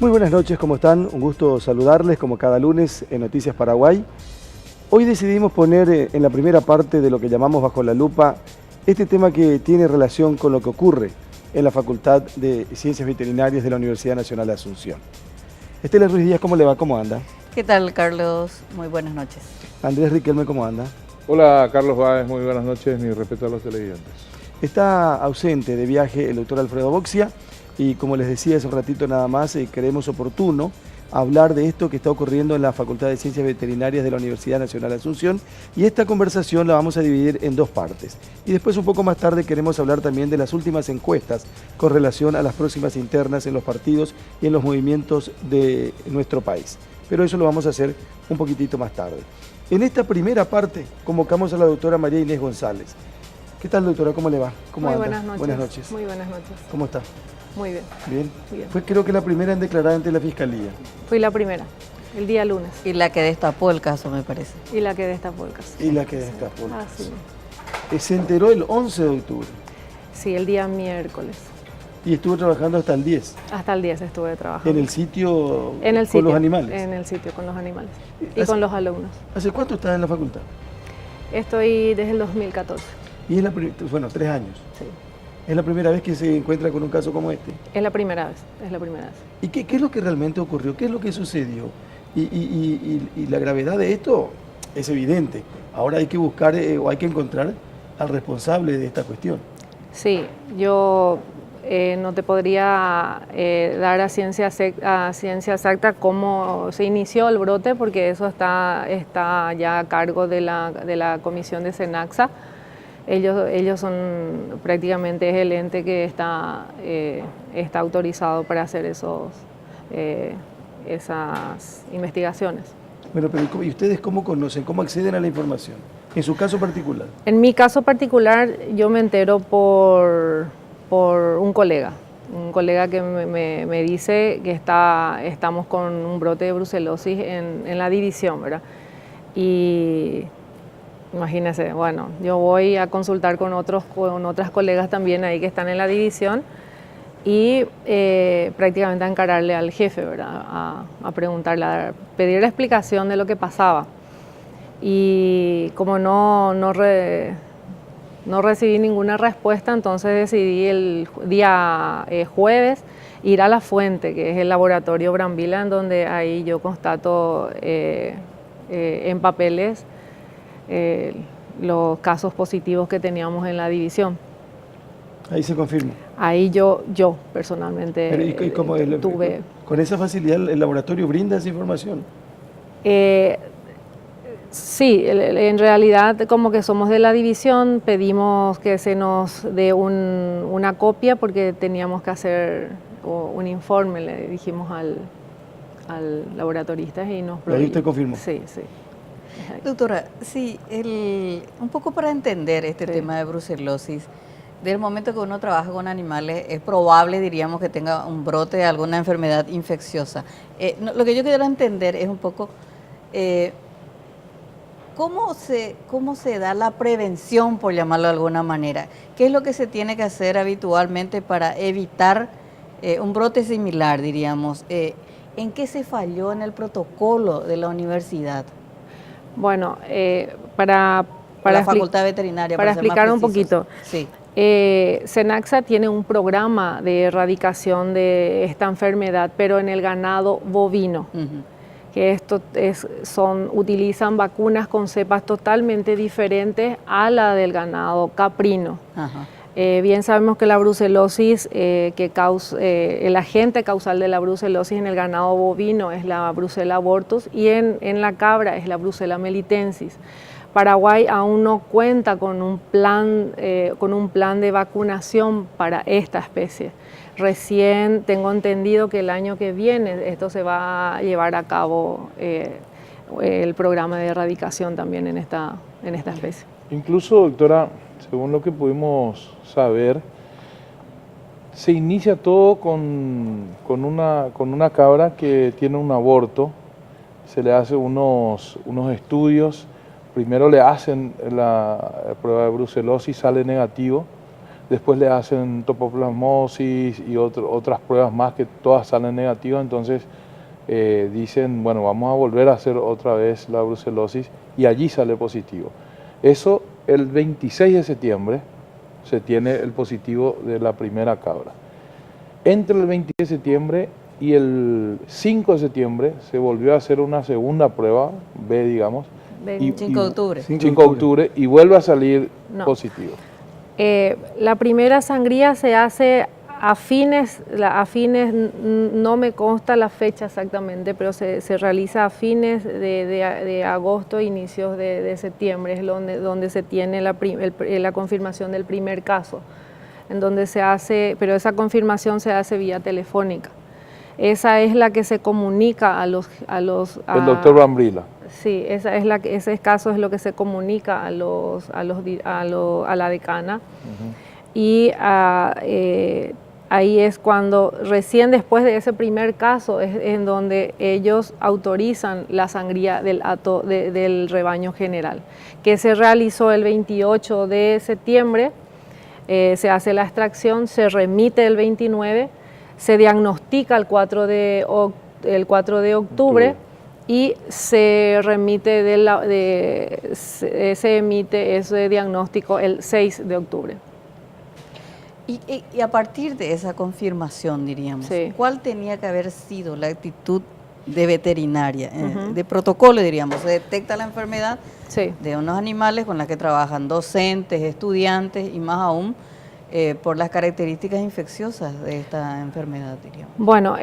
Muy buenas noches, ¿cómo están? Un gusto saludarles como cada lunes en Noticias Paraguay. Hoy decidimos poner en la primera parte de lo que llamamos Bajo la Lupa este tema que tiene relación con lo que ocurre en la Facultad de Ciencias Veterinarias de la Universidad Nacional de Asunción. Estela Ruiz Díaz, ¿cómo le va? ¿Cómo anda? ¿Qué tal, Carlos? Muy buenas noches. Andrés Riquelme, ¿cómo anda? Hola, Carlos Báez, muy buenas noches, mi respeto a los televidentes. Está ausente de viaje el doctor Alfredo Boxia y como les decía hace un ratito nada más, creemos oportuno hablar de esto que está ocurriendo en la Facultad de Ciencias Veterinarias de la Universidad Nacional de Asunción, y esta conversación la vamos a dividir en dos partes. Y después un poco más tarde queremos hablar también de las últimas encuestas con relación a las próximas internas en los partidos y en los movimientos de nuestro país. Pero eso lo vamos a hacer un poquitito más tarde. En esta primera parte convocamos a la doctora María Inés González. ¿Qué tal, doctora? ¿Cómo le va? ¿Cómo anda? Buenas noches. Buenas noches. Muy buenas noches. ¿Cómo está? Muy bien. ¿Bien? Bien. Fue creo que la primera en declarar ante la Fiscalía. Fui la primera, el día lunes. Y la que destapó el caso, me parece. Y la que destapó el caso. Y la que destapó el Ah, caso. sí. Se enteró el 11 de octubre Sí, el día miércoles. y estuvo trabajando hasta el 10 Hasta el 10 estuve trabajando. en el sitio En el con sitio, los animales. En el sitio con los animales. Y ¿Hace- con los alumnos. ¿Hace cuánto estás en la facultad? Estoy desde el 2014. Y es bueno, 3 años. Sí. Es la primera vez que se encuentra con un caso como este. Es la primera vez. Es la primera vez. ¿Y qué es lo que realmente ocurrió? ¿Qué es lo que sucedió? Y la gravedad de esto es evidente. Ahora hay que buscar o hay que encontrar al responsable de esta cuestión. Sí, yo no te podría dar a ciencia exacta cómo se inició el brote, porque eso está ya a cargo de la comisión de SENACSA. Ellos son prácticamente es el ente que está autorizado para hacer esas investigaciones. Bueno, pero ¿y ustedes cómo conocen, cómo acceden a la información? En su caso particular. En mi caso particular, yo me entero por un colega que me dice que estamos con un brote de brucelosis en la división, ¿verdad? Y imagínense, bueno, yo voy a consultar con otras colegas también ahí que están en la división y prácticamente a encararle al jefe, ¿verdad? A preguntarle, a pedir la explicación de lo que pasaba. Y como no recibí ninguna respuesta, entonces decidí el día jueves ir a La Fuente, que es el laboratorio Brambila, en donde ahí yo constato en papeles los casos positivos que teníamos en la división. Ahí se confirma. Ahí yo personalmente Pero, ¿y cómo tuve... con esa facilidad el laboratorio brinda esa información? Sí, en realidad como que somos de la división, pedimos que se nos dé una copia porque teníamos que hacer un informe, le dijimos al laboratorista y nos... Ahí usted confirmó. Sí, sí. Doctora, sí, un poco para entender este Sí. tema de brucelosis, del momento que uno trabaja con animales, es probable, diríamos, que tenga un brote de alguna enfermedad infecciosa. Lo que yo quiero entender es un poco... ¿Cómo se da la prevención, por llamarlo de alguna manera? ¿Qué es lo que se tiene que hacer habitualmente para evitar un brote similar, diríamos? ¿En qué se falló en el protocolo de la universidad? Bueno, para la Facultad Veterinaria, para ser más explicar un precisos. poquito. Sí. SENACSA tiene un programa de erradicación de esta enfermedad, pero en el ganado bovino. Que utilizan vacunas con cepas totalmente diferentes a la del ganado caprino. Ajá. Bien sabemos que la brucelosis, el agente causal de la brucelosis en el ganado bovino es la Brucella abortus y en la cabra es la Brucella melitensis. Paraguay aún no cuenta con un plan de vacunación para esta especie. Recién tengo entendido que el año que viene esto se va a llevar a cabo el programa de erradicación también en esta especie. Incluso, doctora, según lo que pudimos saber, se inicia todo con una cabra que tiene un aborto, se le hace unos estudios, primero le hacen la prueba de brucelosis, sale negativo, después le hacen topoplasmosis y otras pruebas más que todas salen negativas, entonces dicen, bueno, vamos a volver a hacer otra vez la brucelosis y allí sale positivo. Eso el 26 de septiembre se tiene el positivo de la primera cabra. Entre el 26 de septiembre y el 5 de septiembre se volvió a hacer una segunda prueba, B digamos, 5 de octubre. 5 de octubre y vuelve a salir positivo. La primera sangría se hace a fines, no me consta la fecha exactamente, pero se realiza a fines de agosto, inicios de septiembre, es donde se tiene la confirmación del primer caso, en donde se hace, pero esa confirmación se hace vía telefónica. Esa es la que se comunica el doctor Bambrila. Sí, ese caso es lo que se comunica a la decana. Y ahí es cuando, recién después de ese primer caso, es en donde ellos autorizan la sangría del rebaño general, que se realizó el 28 de septiembre, se hace la extracción, se remite el 29, se diagnostica el 4 de octubre y se remite se emite ese diagnóstico el 6 de octubre. Y a partir de esa confirmación, diríamos, Sí. ¿cuál tenía que haber sido la actitud de veterinaria, de protocolo, diríamos? Se detecta la enfermedad de unos animales con las que trabajan docentes, estudiantes y más aún por las características infecciosas de esta enfermedad, diríamos. Bueno,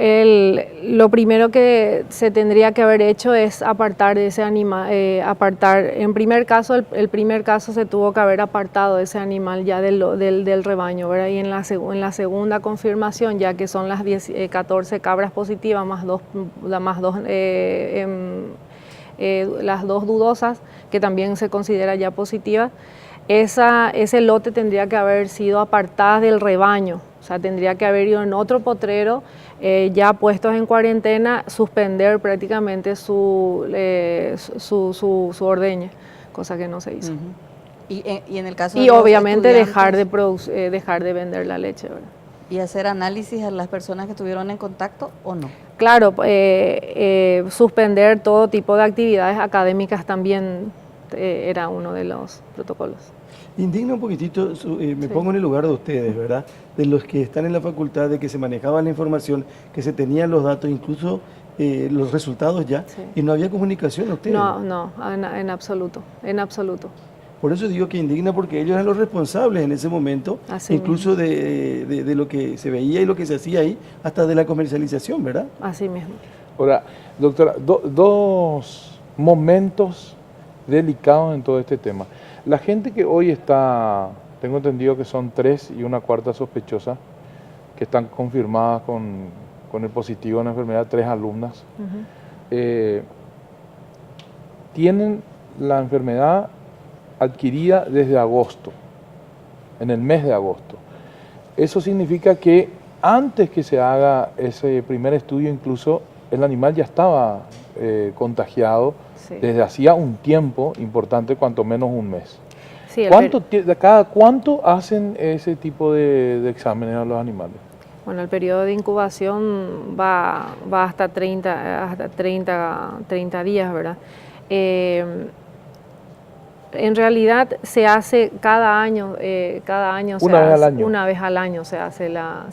lo primero que se tendría que haber hecho es apartar de ese animal, en primer caso, el primer caso se tuvo que haber apartado de ese animal ya del rebaño, ¿verdad? Y en la segunda confirmación, ya que son las 14 cabras positivas más las dos dudosas, que también se considera ya positivas, ese lote tendría que haber sido apartado del rebaño, o sea, tendría que haber ido en otro potrero, ya puestos en cuarentena, suspender prácticamente su ordeña, cosa que no se hizo. Y en el caso y de los obviamente dejar estudiantes, de vender la leche, ¿verdad? ¿Y hacer análisis a las personas que estuvieron en contacto o no? Claro, suspender todo tipo de actividades académicas también era uno de los protocolos. Indigna un poquitito, me pongo en el lugar de ustedes, ¿verdad? De los que están en la facultad, de que se manejaba la información, que se tenían los datos, incluso los resultados ya, y no había comunicación a ustedes. No, en absoluto, en absoluto. Por eso digo que indigna, porque ellos eran los responsables en ese momento, Así incluso de lo que se veía y lo que se hacía ahí, hasta de la comercialización, ¿verdad? Así mismo. Ahora, doctora, dos momentos delicados en todo este tema. La gente que hoy está, tengo entendido que son 3 y una cuarta sospechosa, que están confirmadas con el positivo en la enfermedad, 3 alumnas, tienen la enfermedad adquirida desde agosto, en el mes de agosto. Eso significa que antes que se haga ese primer estudio, incluso el animal ya estaba contagiado desde hacía un tiempo importante, cuanto menos un mes. Sí, ¿Cada cuánto hacen ese tipo de exámenes a los animales? Bueno, el periodo de incubación va hasta 30 días, ¿verdad? En realidad se hace cada año una vez al año se hace la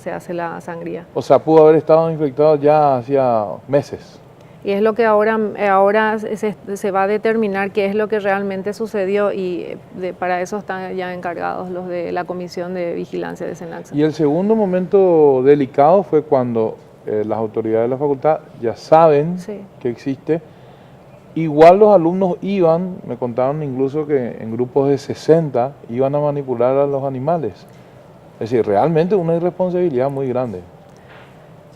sangría. O sea, pudo haber estado infectado ya hacía meses. Y es lo que ahora se va a determinar qué es lo que realmente sucedió y para eso están ya encargados los de la Comisión de Vigilancia de SENACSA. Y el segundo momento delicado fue cuando las autoridades de la facultad ya saben que existe. Igual los alumnos iban, me contaron incluso que en grupos de 60 iban a manipular a los animales. Es decir, realmente una irresponsabilidad muy grande.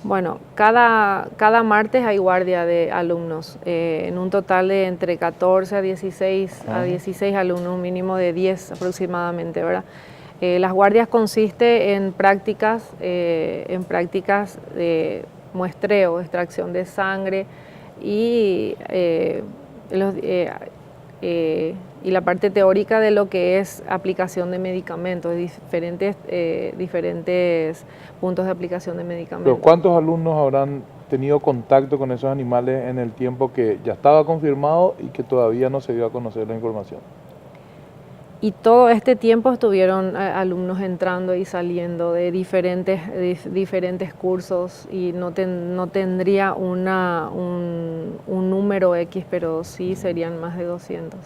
Bueno, cada martes hay guardia de alumnos, en un total de entre 14 a 16 alumnos, un mínimo de 10 aproximadamente, ¿verdad? Las guardias consisten en prácticas de muestreo, extracción de sangre y y la parte teórica de lo que es aplicación de medicamentos, diferentes puntos de aplicación de medicamentos. Pero ¿cuántos alumnos habrán tenido contacto con esos animales en el tiempo que ya estaba confirmado y que todavía no se dio a conocer la información? Y todo este tiempo estuvieron alumnos entrando y saliendo de diferentes cursos y no tendría un número X, pero sí serían más de 200.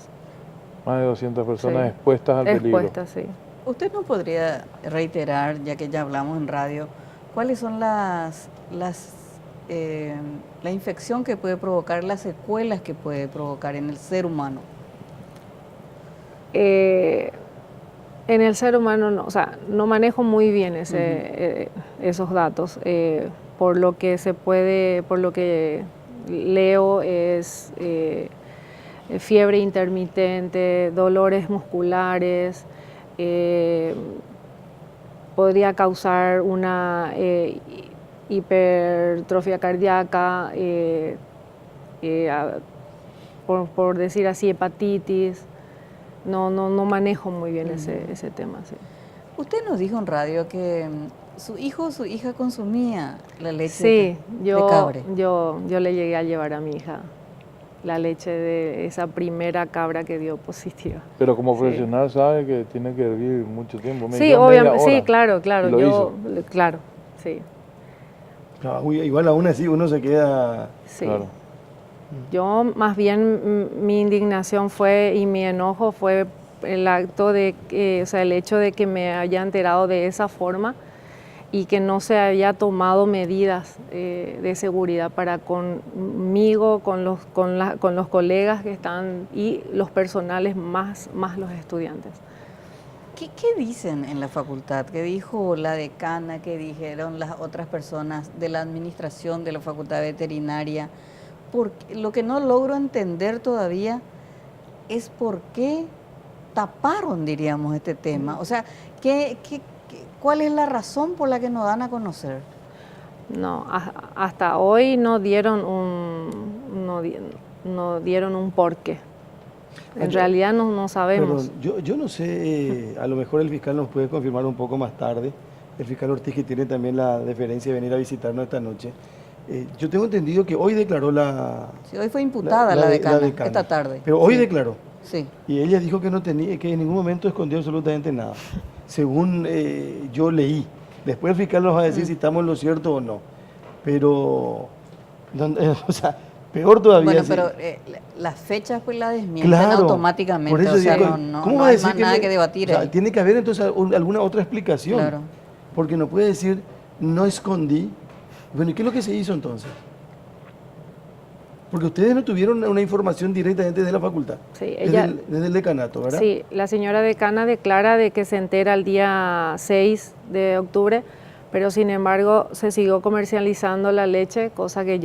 Más de 200 personas Sí. expuestas al peligro. Expuestas, sí. ¿Usted no podría reiterar, ya que ya hablamos en radio, cuáles son la infección que puede provocar, las secuelas que puede provocar en el ser humano? En el ser humano, no, o sea, no manejo muy bien esos datos. Por lo que leo es fiebre intermitente, dolores musculares, podría causar una hipertrofia cardíaca, por decir así, hepatitis. No manejo muy bien ese tema. Sí. Usted nos dijo en radio que su hijo o su hija consumía la leche Sí, de cabra. yo le llegué a llevar a mi hija la leche de esa primera cabra que dio positiva. Pero como Sí. profesional sabe que tiene que hervir mucho tiempo. Sí, media obviamente, sí, hora. claro, ¿Y lo hizo? claro, sí. Igual aún así uno se queda... Sí. Claro. Yo más bien mi indignación fue y mi enojo fue el acto de, o sea, el hecho de que me haya enterado de esa forma y que no se haya tomado medidas de seguridad para conmigo, con los colegas que están y los personales más los estudiantes. ¿Qué dicen en la facultad? ¿Qué dijo la decana? ¿Qué dijeron las otras personas de la administración de la facultad veterinaria? Porque lo que no logro entender todavía es por qué taparon, diríamos, este tema. O sea, ¿cuál es la razón por la que nos dan a conocer? No, hasta hoy no dieron un porqué. En realidad no sabemos. Perdón, yo no sé, a lo mejor el fiscal nos puede confirmar un poco más tarde. El fiscal Ortiz, que tiene también la deferencia de venir a visitarnos esta noche. Yo tengo entendido que hoy declaró Sí, hoy fue imputada la decana, esta tarde. Pero hoy Sí. declaró. Sí. Y ella dijo que no tenía, que en ningún momento escondió absolutamente nada. Según yo leí. Después el fiscal nos va a decir si estamos en lo cierto o no. Pero, o sea, peor todavía. Bueno, sí. pero las fechas pues las desmienten Claro, automáticamente. por eso O sea, digo, no ¿cómo va a hay decir más nada que debatir o sea, ahí. tiene que haber entonces alguna otra explicación. Claro. Porque no puede decir, no escondí. Bueno, ¿y qué es lo que se hizo entonces? Porque ustedes no tuvieron una información directamente de la facultad, Sí, desde el decanato, ¿verdad? Sí, la señora decana declara de que se entera el día 6 de octubre, pero sin embargo se siguió comercializando la leche, cosa que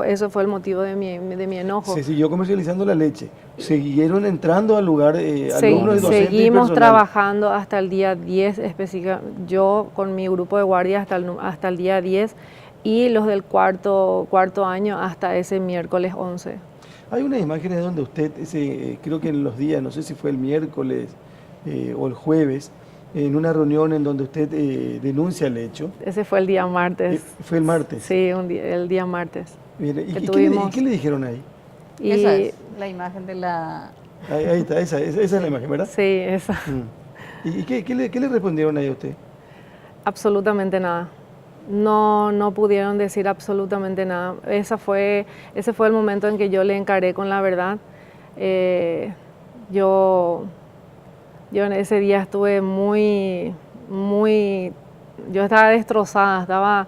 eso fue el motivo de mi enojo. Se siguió comercializando la leche. Siguieron entrando al lugar alumnos y docentes y Seguimos personal. trabajando hasta el día 10 específicamente, yo con mi grupo de guardia hasta el día 10 y los del cuarto año hasta ese miércoles 11. Hay unas imágenes donde usted, creo que en los días, no sé si fue el miércoles o el jueves, en una reunión en donde usted denuncia el hecho. Ese fue el día martes. ¿Fue el martes? Sí, el día martes. Mire, ¿y tuvimos... qué le dijeron ahí? Y Esa es la imagen de la... Ahí está, esa es la imagen, ¿verdad? sí, esa. ¿Y qué le respondieron ahí a usted? Absolutamente nada. No pudieron decir absolutamente nada. Ese fue el momento en que yo le encaré con la verdad. Yo en ese día estuve yo estaba destrozada,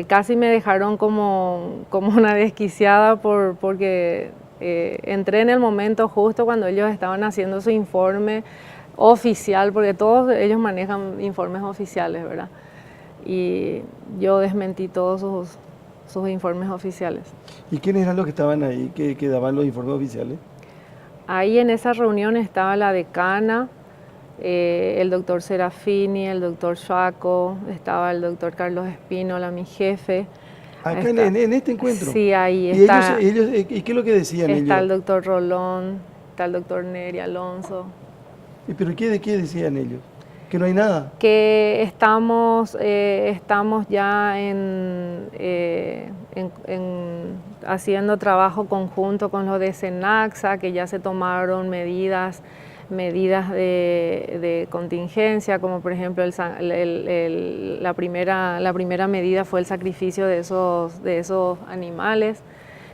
casi me dejaron como una desquiciada porque entré en el momento justo cuando ellos estaban haciendo su informe oficial, porque todos ellos manejan informes oficiales, ¿verdad? Y yo desmentí todos sus informes oficiales. ¿Y quiénes eran los que estaban ahí, que daban los informes oficiales? Ahí en esa reunión estaba la decana, el doctor Serafini, el doctor Chaco, estaba el doctor Carlos Espínola, mi jefe. Acá Está. en este encuentro. Sí, ahí ¿Y está. ¿Y qué es lo que decían Está el ellos? doctor Rolón, está el doctor Neri Alonso. ¿Pero qué, de qué decían ellos? ¿Que no hay nada? Que estamos ya haciendo trabajo conjunto con los de Senaxa, que ya se tomaron medidas de contingencia, como por ejemplo la primera medida fue el sacrificio de esos animales,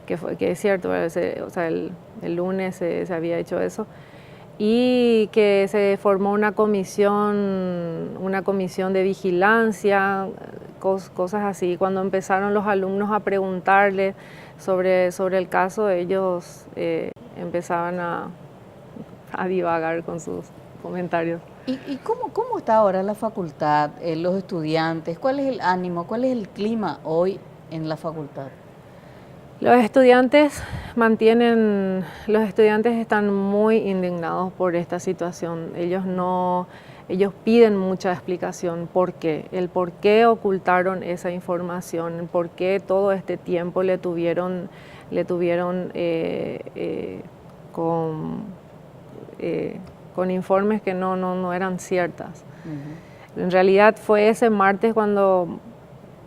que es cierto, o sea, el lunes se había hecho eso. Y que se formó una comisión de vigilancia, cosas así. Cuando empezaron los alumnos a preguntarle sobre el caso, ellos empezaban a divagar con sus comentarios. ¿Y cómo está ahora la facultad, los estudiantes? ¿Cuál es el ánimo, cuál es el clima hoy en la facultad? Los estudiantes están muy indignados por esta situación. Ellos piden mucha explicación. ¿Por qué? El por qué ocultaron esa información, por qué todo este tiempo le tuvieron con informes que no eran ciertas. Uh-huh. En realidad fue ese martes cuando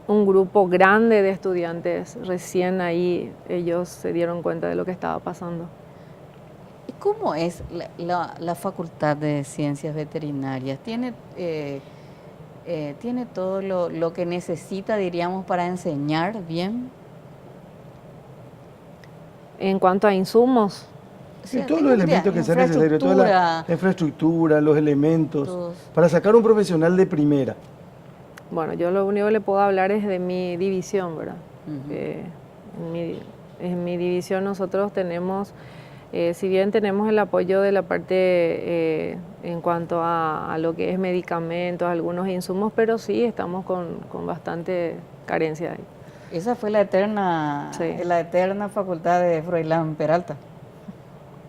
un grupo grande de estudiantes, recién ahí ellos se dieron cuenta de lo que estaba pasando. ¿Y cómo es la Facultad de Ciencias Veterinarias? ¿Tiene todo lo que necesita, diríamos, para enseñar bien? En cuanto a insumos. Sí, todos los elementos que sean necesarios, toda la infraestructura, los elementos, para sacar un profesional de primera. Bueno, yo lo único que le puedo hablar es de mi división, ¿verdad? Uh-huh. En mi división nosotros tenemos, si bien tenemos el apoyo de la parte en cuanto a lo que es medicamentos, algunos insumos, pero sí estamos con bastante carencia ahí. Esa fue la eterna facultad de Froilán Peralta.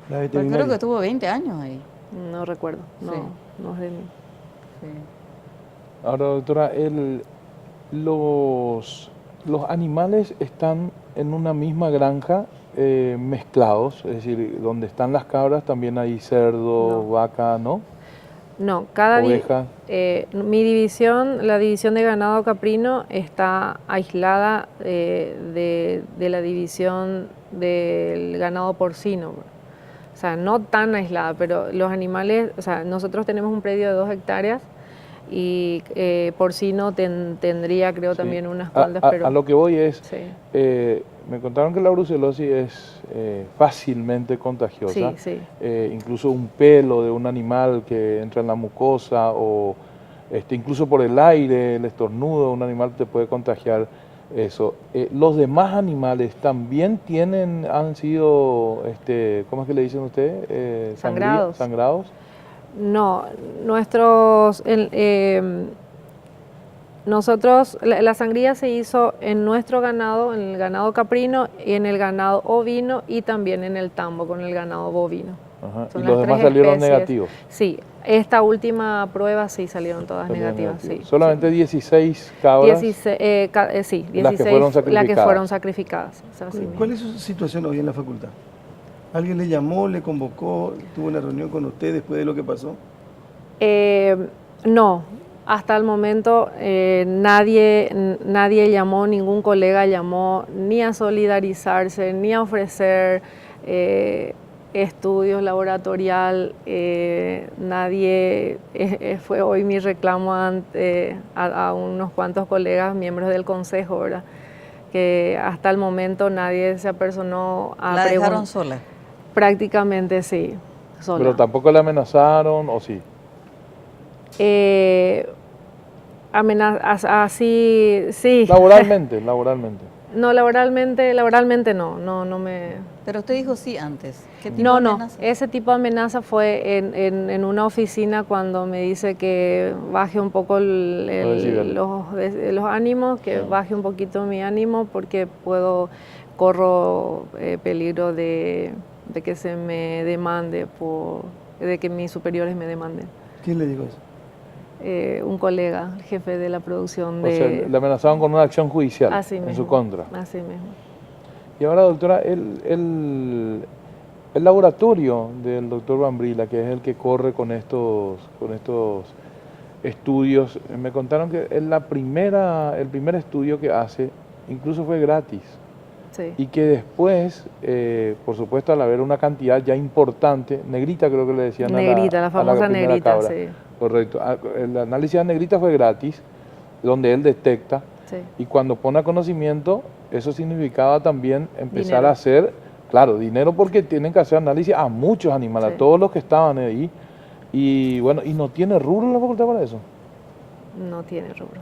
La veterinaria. Creo que estuvo 20 años ahí. No recuerdo, no es de mí. Sí. Ahora, doctora, los animales están en una misma granja mezclados, es decir, donde están las cabras también hay cerdo, vaca, ¿no? No, oveja. Mi división, la división de ganado caprino, está aislada de la división del ganado porcino. O sea, no tan aislada, pero los animales, o sea, nosotros tenemos un predio de 2 hectáreas y porcino tendría, creo, también unas cuantas. A lo que voy es, me contaron que la brucelosis es fácilmente contagiosa. Sí. Incluso un pelo de un animal que entra en la mucosa o incluso por el aire, el estornudo de un animal te puede contagiar eso. Los demás animales también han sido, ¿cómo es que le dicen ustedes? ¿Sangrados? No, la sangría se hizo en nuestro ganado, en el ganado caprino, y en el ganado ovino y también en el tambo con el ganado bovino. Ajá. ¿Y los demás salieron negativos? Sí, esta última prueba sí salieron todas negativas. Sí, solamente 16 cabras. 16, las que fueron sacrificadas. ¿Cuál es su situación hoy en la facultad? ¿Alguien le llamó, le convocó, tuvo una reunión con usted después de lo que pasó? No, hasta el momento nadie llamó, ningún colega llamó ni a solidarizarse, ni a ofrecer estudios laboratorial. Nadie, fue hoy mi reclamo a unos cuantos colegas, miembros del consejo, ¿verdad? Que hasta el momento nadie se apersonó a preguntar. ¿La dejaron sola? Prácticamente sí, sola. ¿Pero tampoco la amenazaron o sí? Así, sí. Laboralmente. No, laboralmente no me... Pero usted dijo sí antes. ¿Qué tipo de amenaza? Ese tipo de amenaza fue en una oficina cuando me dice que baje un poco los ánimos, que baje un poquito mi ánimo porque corro peligro de que se me demande, de que mis superiores me demanden. ¿Quién le dijo eso? un colega, el jefe de la producción O sea, le amenazaban con una acción judicial Así en mismo, su contra. Así mismo. Y ahora, doctora, el laboratorio del doctor Bambrila, que es el que corre con estos estudios, me contaron que el primer estudio que hace incluso fue gratis. Sí. Y que después, por supuesto, al haber una cantidad ya importante, negrita creo que le decían Negrita, la famosa primera negrita, cabra. sí. Correcto. El análisis de negrita fue gratis, donde él detecta, Sí. y cuando pone a conocimiento, eso significaba también empezar Dinero. a hacer, claro, dinero, porque tienen que hacer análisis a muchos animales, Sí. a todos los que estaban ahí, y bueno, y no tiene rubro en la facultad para eso. No tiene rubro.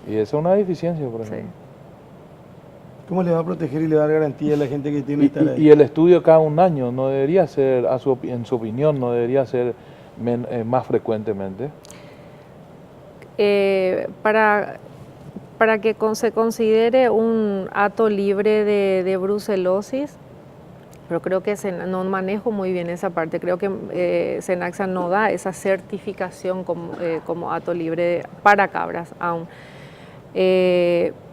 Y esa es una deficiencia, por Sí. ejemplo. ¿Cómo le va a proteger y le va a dar garantía a la gente que tiene que estar ahí? Y el estudio cada un año no debería ser, en su opinión, no debería ser más frecuentemente. Para que se considere un hato libre de brucelosis, pero creo que no manejo muy bien esa parte, creo que Senaxa no da esa certificación como hato libre para cabras aún.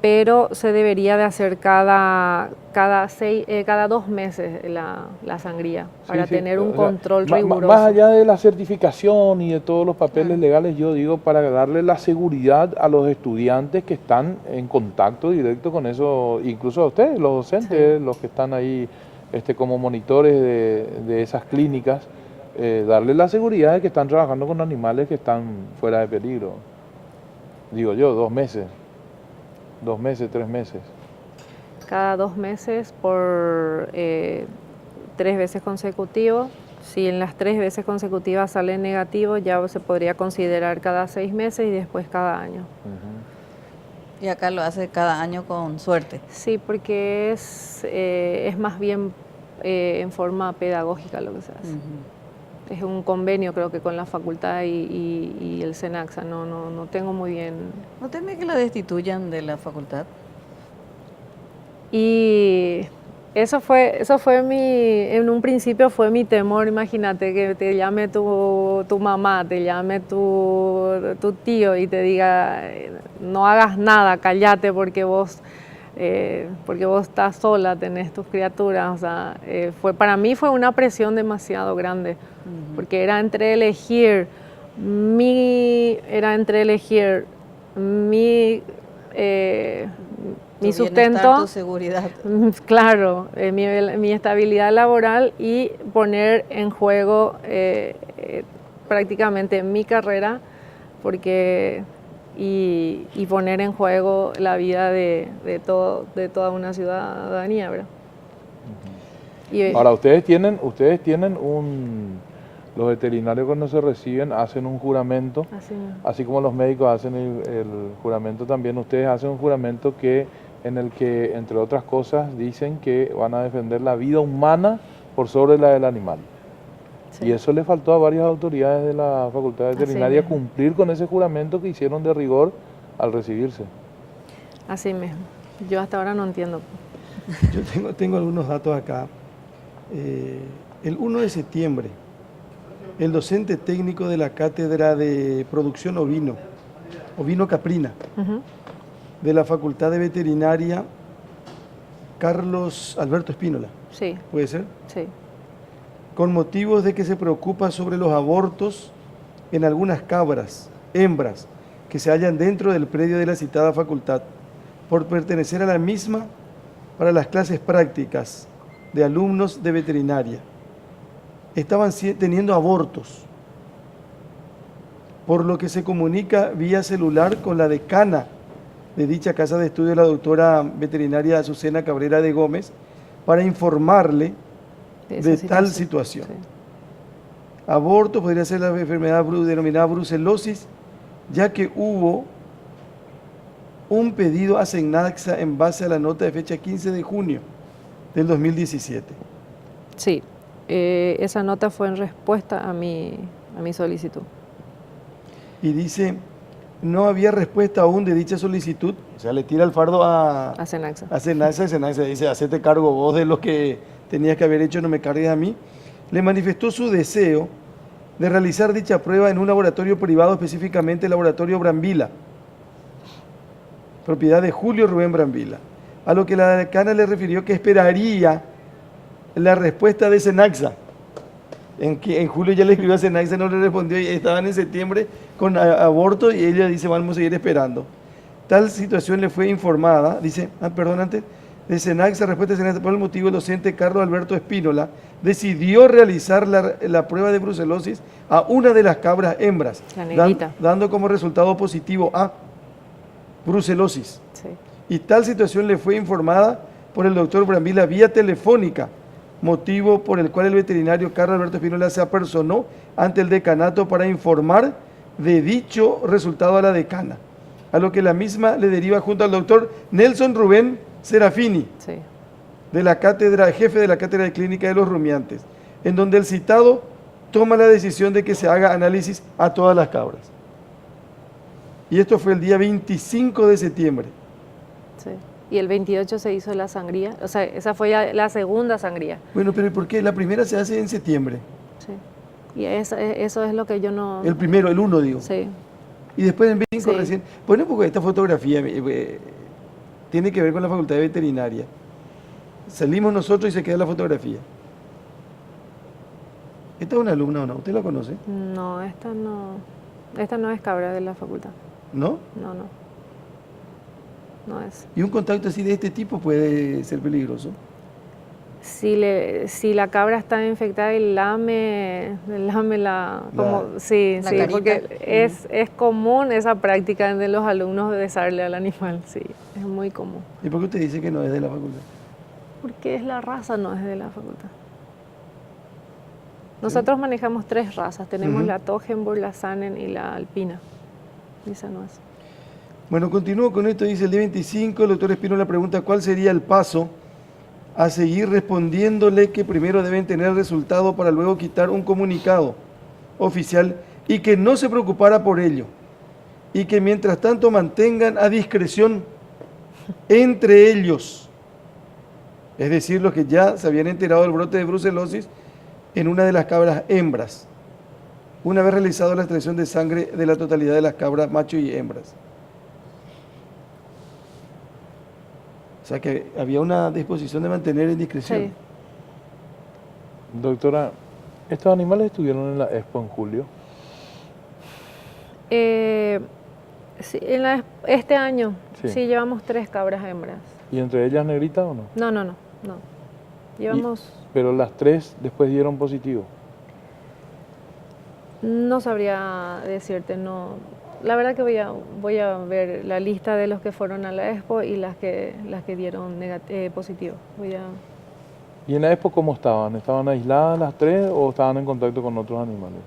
Pero se debería de hacer cada 2 meses la sangría para Sí, sí, tener un o sea, control riguroso. Más allá de la certificación y de todos los papeles legales, yo digo, para darle la seguridad a los estudiantes que están en contacto directo con eso, incluso a ustedes, los docentes, los que están ahí como monitores de esas clínicas, darle la seguridad de que están trabajando con animales que están fuera de peligro. Digo yo, 2 meses. 2 meses, 3 meses. Cada 2 meses por 3 veces consecutivos. Si en las 3 veces consecutivas sale negativo, ya se podría considerar cada 6 meses y después cada año. Y acá lo hace cada año con suerte. Sí, porque es más bien en forma pedagógica lo que se hace. Es un convenio, creo que con la facultad y el Senaxa, no tengo muy bien. ¿No teme que la destituyan de la facultad? Y eso fue en un principio fue mi temor. Imagínate que te llame tu mamá, te llame tu tío y te diga, no hagas nada, cállate porque vos estás sola, tenés tus criaturas. O sea, para mí fue una presión demasiado grande, porque era entre elegir mi sustento, tu seguridad. claro, mi estabilidad laboral y poner en juego prácticamente mi carrera, y poner en juego la vida de toda una ciudadanía, ¿verdad? Ahora, ustedes tienen los veterinarios cuando se reciben hacen un juramento, así como los médicos hacen el juramento, también ustedes hacen un juramento en el que, entre otras cosas, dicen que van a defender la vida humana por sobre la del animal. Sí. Y eso le faltó a varias autoridades de la Facultad Veterinaria cumplir con ese juramento que hicieron de rigor al recibirse. Así mismo. Yo hasta ahora no entiendo. Yo tengo algunos datos acá. El 1 de septiembre, el docente técnico de la Cátedra de Producción Ovino Caprina, de la Facultad de Veterinaria, Carlos Alberto Espínola. Sí. ¿Puede ser? Sí. Con motivos de que se preocupa sobre los abortos en algunas cabras, hembras, que se hallan dentro del predio de la citada facultad, por pertenecer a la misma para las clases prácticas de alumnos de veterinaria. Estaban teniendo abortos, por lo que se comunica vía celular con la decana de dicha casa de estudio, la doctora veterinaria Azucena Cabrera de Gómez, para informarle de tal situación. Sí. Aborto podría ser la enfermedad denominada brucelosis, ya que hubo un pedido a Senaxa en base a la nota de fecha 15 de junio del 2017. Sí, esa nota fue en respuesta a mi solicitud. Y dice, no había respuesta aún de dicha solicitud, o sea, le tira el fardo a Senaxa. A Senaxa, y Senaxa dice, hacete cargo vos de lo que tenías que haber hecho, no me cargues a mí. Le manifestó su deseo de realizar dicha prueba en un laboratorio privado, específicamente el laboratorio Brambila, propiedad de Julio Rubén Brambila, a lo que la decana le refirió que esperaría la respuesta de Senaxa. En julio ya le escribió a Senaxa, no le respondió y estaban en septiembre con aborto y ella dice vamos a seguir esperando. Tal situación le fue informada, dice, antes, de Senaxa, respuesta de Senaxa, por el motivo el docente Carlos Alberto Espínola decidió realizar la prueba de brucelosis a una de las cabras hembras, dando como resultado positivo a brucelosis. Sí. Y tal situación le fue informada por el doctor Brambila vía telefónica, motivo por el cual el veterinario Carlos Alberto Espínola se apersonó ante el decanato para informar de dicho resultado a la decana, a lo que la misma le deriva junto al doctor Nelson Rubén Serafini, Sí. de la cátedra, jefe de la Cátedra de Clínica de los Rumiantes, en donde el citado toma la decisión de que se haga análisis a todas las cabras. Y esto fue el día 25 de septiembre. Sí. Y el 28 se hizo la sangría, o sea, esa fue ya la segunda sangría. Bueno, pero ¿y por qué? La primera se hace en septiembre. Sí. Y eso es lo que yo no... El primero, el 1, digo. Sí. Y después en 5 Sí. recién. Bueno, porque esta fotografía tiene que ver con la Facultad de Veterinaria. Salimos nosotros y se queda la fotografía. ¿Esta es una alumna o no? ¿Usted la conoce? No, esta no es cabra de la facultad. ¿No? No es. Y un contacto así de este tipo puede ser peligroso. Si la cabra está infectada y lame sí, La carita. porque es común esa práctica de los alumnos de besarle al animal, sí, es muy común. ¿Y por qué usted dice que no es de la facultad? Porque es la raza, no es de la facultad. Nosotros manejamos 3 razas, tenemos la Toggenburg, la Sanen y la Alpina. Esa no es. Bueno, continúo con esto, dice el día 25, el doctor Espínola pregunta cuál sería el paso a seguir, respondiéndole que primero deben tener el resultado para luego quitar un comunicado oficial y que no se preocupara por ello y que mientras tanto mantengan a discreción entre ellos, es decir, los que ya se habían enterado del brote de brucelosis en una de las cabras hembras, una vez realizado la extracción de sangre de la totalidad de las cabras machos y hembras. O sea que había una disposición de mantener en discreción. Sí. Doctora, ¿estos animales estuvieron en la expo en julio? Sí, este año Sí. sí llevamos 3 cabras hembras. ¿Y entre ellas negrita o no? No. Llevamos... Pero las 3 después dieron positivo. No sabría decirte, no. La verdad que voy a ver la lista de los que fueron a la expo y las que dieron positivo. ¿Y en la expo cómo estaban? ¿Estaban aisladas las 3 o estaban en contacto con otros animales?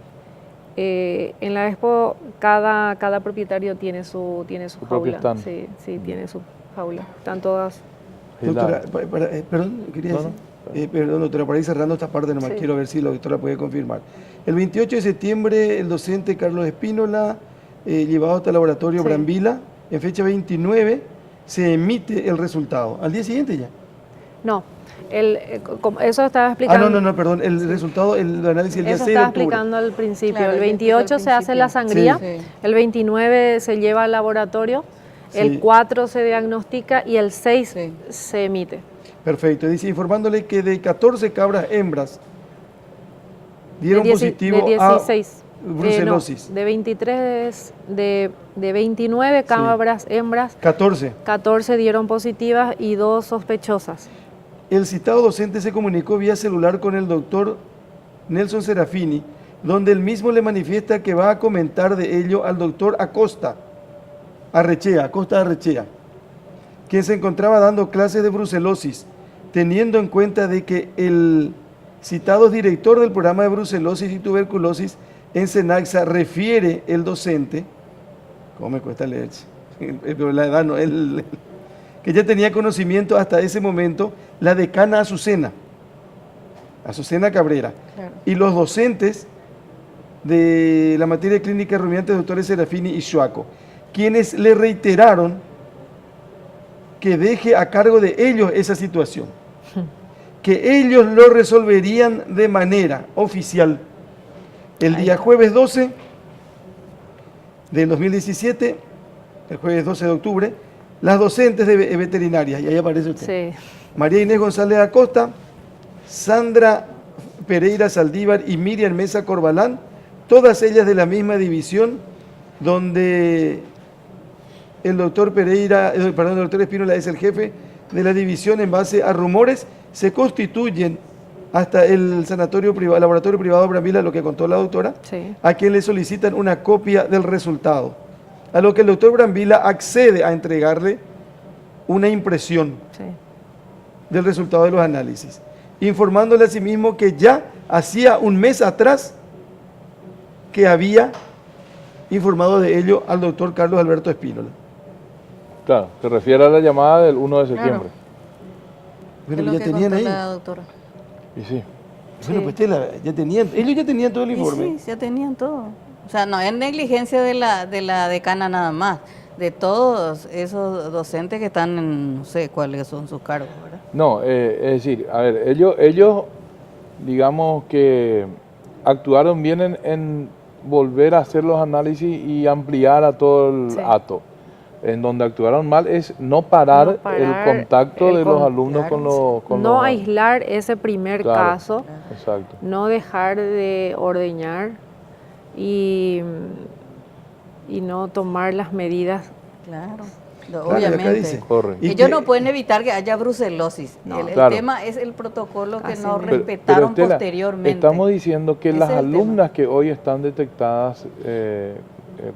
En la expo cada propietario tiene su propio jaula. stand. Sí, tiene su jaula. Están todas... Doctora, aisladas. perdón, quería No, decir. no. Perdón, doctora, para ir cerrando esta parte, nomás Sí. quiero ver si la doctora puede confirmar. El 28 de septiembre, el docente Carlos Espínola, llevado hasta el laboratorio Sí. Brambila, en fecha 29, se emite el resultado. ¿Al día siguiente ya? No, eso estaba explicando... No, perdón, el resultado, el análisis el día Eso 6 de estaba octubre. explicando al principio. Claro, el yo explico al 28 se hace la principio. sangría, Sí. el 29 se lleva al laboratorio, Sí. el 4 se diagnostica y el 6 Sí. se emite. Perfecto, dice, informándole que de 14 cabras hembras dieron positivo de 16. a brucelosis. No, de 23, de 29 cabras hembras, 14. 14 dieron positivas y 2 sospechosas. El citado docente se comunicó vía celular con el doctor Nelson Serafini, donde él mismo le manifiesta que va a comentar de ello al doctor Acosta Arrechea, quien se encontraba dando clases de brucelosis, teniendo en cuenta de que el citado director del programa de brucelosis y tuberculosis en Senaxa refiere el docente, ¿cómo me cuesta leer? Pero la edad no, que ya tenía conocimiento hasta ese momento la decana Azucena Cabrera, Claro. y los docentes de la materia de clínica rumiantes, doctores Serafini y Shuaco, quienes le reiteraron que deje a cargo de ellos esa situación, que ellos lo resolverían de manera oficial, El día jueves 12 del 2017, el jueves 12 de octubre, las docentes de veterinarias, y ahí aparece usted. Sí. María Inés González Acosta, Sandra Pereira Saldívar y Miriam Mesa Corbalán, todas ellas de la misma división, donde el doctor Espínola es el jefe de la división. En base a rumores, se constituyen hasta el laboratorio privado Brambila, lo que contó la doctora, Sí. a quien le solicitan una copia del resultado, a lo que el doctor Brambila accede a entregarle una impresión Sí. del resultado de los análisis, informándole a sí mismo que ya hacía un mes atrás que había informado de ello al doctor Carlos Alberto Espínola. Claro, se refiere a la llamada del 1 de septiembre. Bueno, Es lo ya que tenían contó ahí. la doctora. Y sí. Bueno, Sí. pues ya tenían, ellos ya tenían todo el Y informe. sí, ya tenían todo. O sea, no es negligencia de la decana nada más, de todos esos docentes que están en, no sé cuáles son sus cargos, ¿verdad? No, es decir, a ver, ellos digamos que actuaron bien en volver a hacer los análisis y ampliar a todo el Sí. ato. En donde actuaron mal es no parar, No parar el contacto el de los alumnos con los... No aislar ese primer Claro. caso, Exacto. no dejar de ordeñar y no tomar las medidas. Claro, Claro, y acá obviamente. dice, Corre. y Ellos que- no pueden evitar que haya brucelosis. No. El Claro. tema es el protocolo que Así no mismo. respetaron Estela, posteriormente. estamos diciendo que Ese las es el tema. alumnas que hoy están detectadas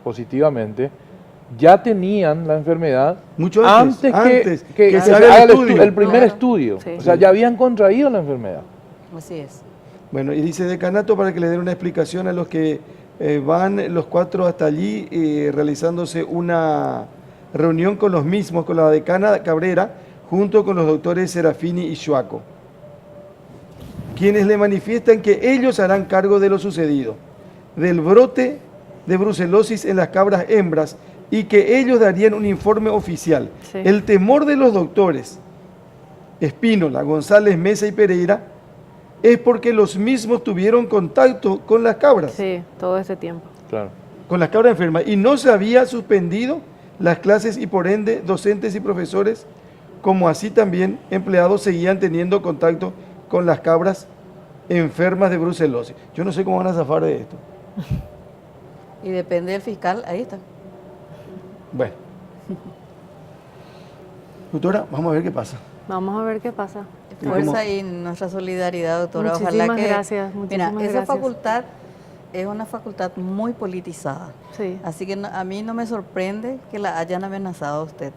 positivamente ya tenían la enfermedad Mucho antes, que que se se haga haga el estudio. el primer Claro. estudio. Sí. O sea, ya habían contraído la enfermedad. Así es. Bueno, y dice decanato para que le den una explicación a los que van los 4 hasta allí, realizándose una reunión con los mismos, con la decana Cabrera, junto con los doctores Serafini y Schuaco, quienes le manifiestan que ellos harán cargo de lo sucedido, del brote de brucelosis en las cabras hembras, y que ellos darían un informe oficial. Sí. El temor de los doctores Espínola, González, Mesa y Pereira es porque los mismos tuvieron contacto con las cabras, Sí, todo este tiempo. Claro. con las cabras enfermas, y no se había suspendido las clases y por ende docentes y profesores, como así también empleados seguían teniendo contacto con las cabras enfermas de brucelosis. Yo no sé cómo van a zafar de esto. Y depende del fiscal, ahí está. Bueno. Doctora, vamos a ver qué pasa. Vamos a ver qué pasa. ¿Y Fuerza cómo? y nuestra solidaridad, doctora. Muchísimas Ojalá que, gracias, mira, muchísimas esa gracias. facultad es una facultad muy politizada. Sí. Así que a mí no me sorprende que la hayan amenazado a usted.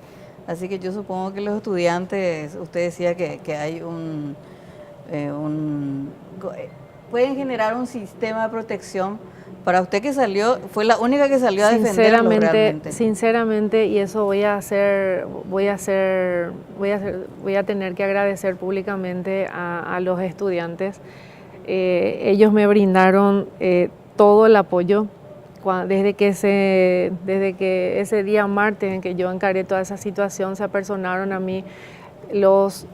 Así que yo supongo que los estudiantes, usted decía que hay pueden generar un sistema de protección. Para usted que salió, fue la única que salió a defenderlo realmente. Sinceramente, y eso voy a tener que agradecer públicamente a los estudiantes. Ellos me brindaron todo el apoyo desde que ese día martes en que yo encaré toda esa situación, se apersonaron a mí los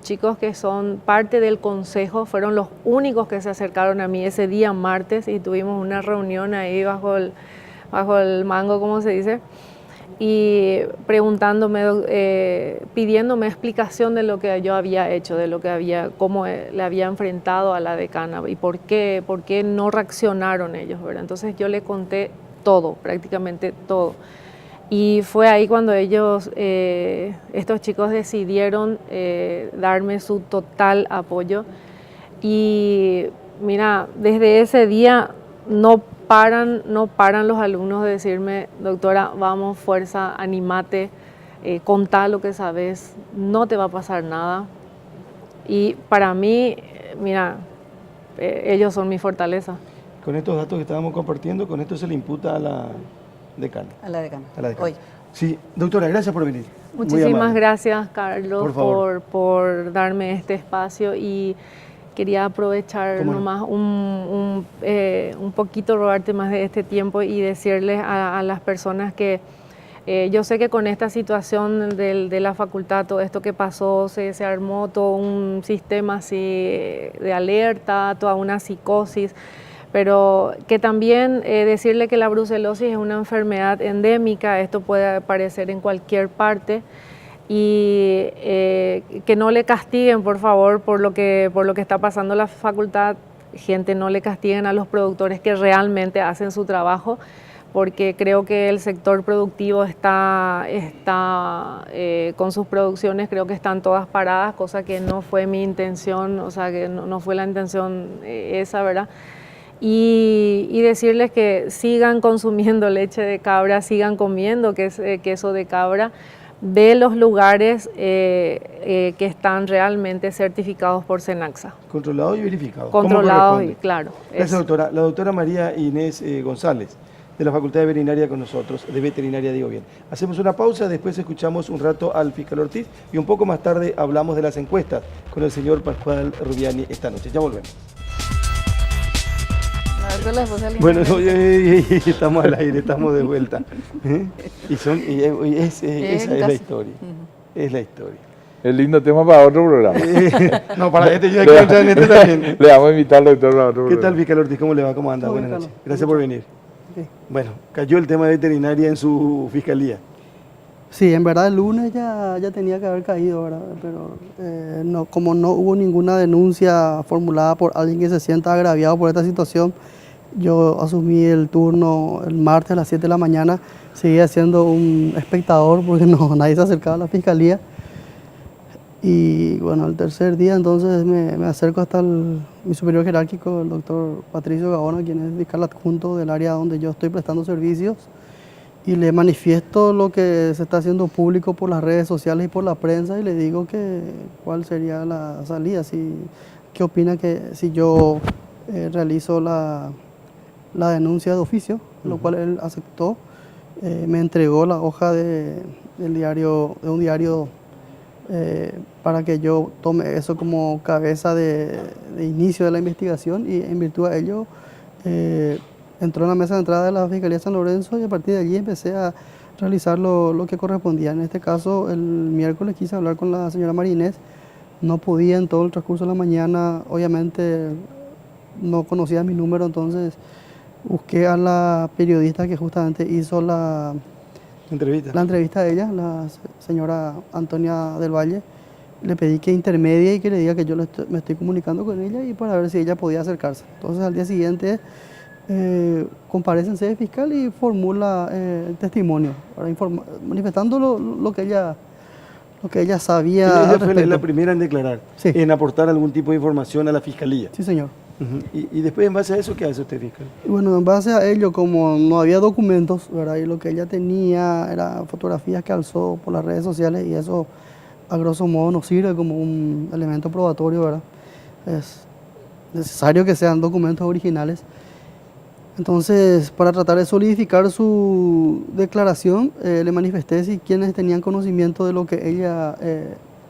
chicos que son parte del consejo, fueron los únicos que se acercaron a mí ese día martes y tuvimos una reunión ahí bajo el mango, como se dice, y preguntándome, pidiéndome explicación de lo que yo había hecho, cómo le había enfrentado a la decana y por qué no reaccionaron ellos, ¿verdad? Entonces yo le conté todo, prácticamente todo. Y fue ahí cuando estos chicos decidieron darme su total apoyo. Y mira, desde ese día no paran los alumnos de decirme, doctora, vamos, fuerza, animate, contá lo que sabes, no te va a pasar nada. Y para mí, mira, ellos son mi fortaleza. Con estos datos que estábamos compartiendo, con esto se le imputa a la decana. A la decana. A la decana. Hoy. Sí, doctora, gracias por venir. Muy Muchísimas amable. gracias, Carlos, Por favor. por darme este espacio y quería aprovechar ¿Cómo no? nomás un poquito, robarte más de este tiempo y decirles a las personas que yo sé que con esta situación de la facultad, todo esto que pasó, se armó todo un sistema así de alerta, toda una psicosis, Pero que también decirle que la brucelosis es una enfermedad endémica, esto puede aparecer en cualquier parte, y que no le castiguen, por favor, por lo que está pasando en la facultad. Gente, no le castiguen a los productores que realmente hacen su trabajo, porque creo que el sector productivo está con sus producciones, creo que están todas paradas, cosa que no fue mi intención, o sea, que no fue la intención esa, ¿verdad? Y decirles que sigan consumiendo leche de cabra, sigan comiendo queso de cabra de los lugares que están realmente certificados por SENACSA. Controlados y verificados. Controlados y claro. Gracias, doctora. La doctora María Inés González, de la Facultad de Veterinaria con nosotros, de Veterinaria digo bien. Hacemos una pausa, después escuchamos un rato al fiscal Ortiz y un poco más tarde hablamos de las encuestas con el señor Pascual Rubiani esta noche. Ya volvemos. Bueno, estamos al aire, estamos de vuelta. Esa es la historia. Es la historia. Es lindo tema para otro programa. No, para este yo quiero entrar en este también. Le vamos a invitar al doctor para otro programa. ¿Qué tal, fiscal Ortiz? ¿Cómo le va? ¿Cómo anda? Buenas noches. Gracias por venir. Bueno, cayó el tema de veterinaria en su fiscalía. Sí, en verdad el lunes ya tenía que haber caído, ¿verdad? Pero no, como no hubo ninguna denuncia formulada por alguien que se sienta agraviado por esta situación, yo asumí el turno el martes a las 7 de la mañana, seguía siendo un espectador porque nadie se acercaba a la fiscalía. Y bueno, el tercer día entonces me acerco hasta mi superior jerárquico, el doctor Patricio Gaona, quien es fiscal adjunto del área donde yo estoy prestando servicios, y le manifiesto lo que se está haciendo público por las redes sociales y por la prensa, y le digo que cuál sería la salida, qué opina que si yo realizo la denuncia de oficio, lo cual él aceptó. Me entregó la hoja de un diario para que yo tome eso como cabeza de inicio de la investigación, y en virtud de ello entró en la mesa de entrada de la Fiscalía de San Lorenzo, y a partir de allí empecé a realizar lo que correspondía. En este caso, el miércoles quise hablar con la señora María Inés, no podía en todo el transcurso de la mañana, obviamente no conocía mi número, entonces busqué a la periodista que justamente hizo la entrevista a ella, la señora Antonia del Valle. Le pedí que intermedie y que le diga que yo me estoy comunicando con ella, y para ver si ella podía acercarse. Entonces al día siguiente comparece en sede fiscal y formula el testimonio, manifestando lo que ella sabía. Ella fue la primera en declarar, sí, en aportar algún tipo de información a la fiscalía. Sí, señor. Y después, en base a eso, ¿qué hace usted, fiscal? Bueno, en base a ello, como no había documentos, ¿verdad? Y lo que ella tenía eran fotografías que alzó por las redes sociales, y eso a grosso modo nos sirve como un elemento probatorio, ¿verdad? Es necesario que sean documentos originales. Entonces, para tratar de solidificar su declaración, le manifesté si quienes tenían conocimiento de lo que ella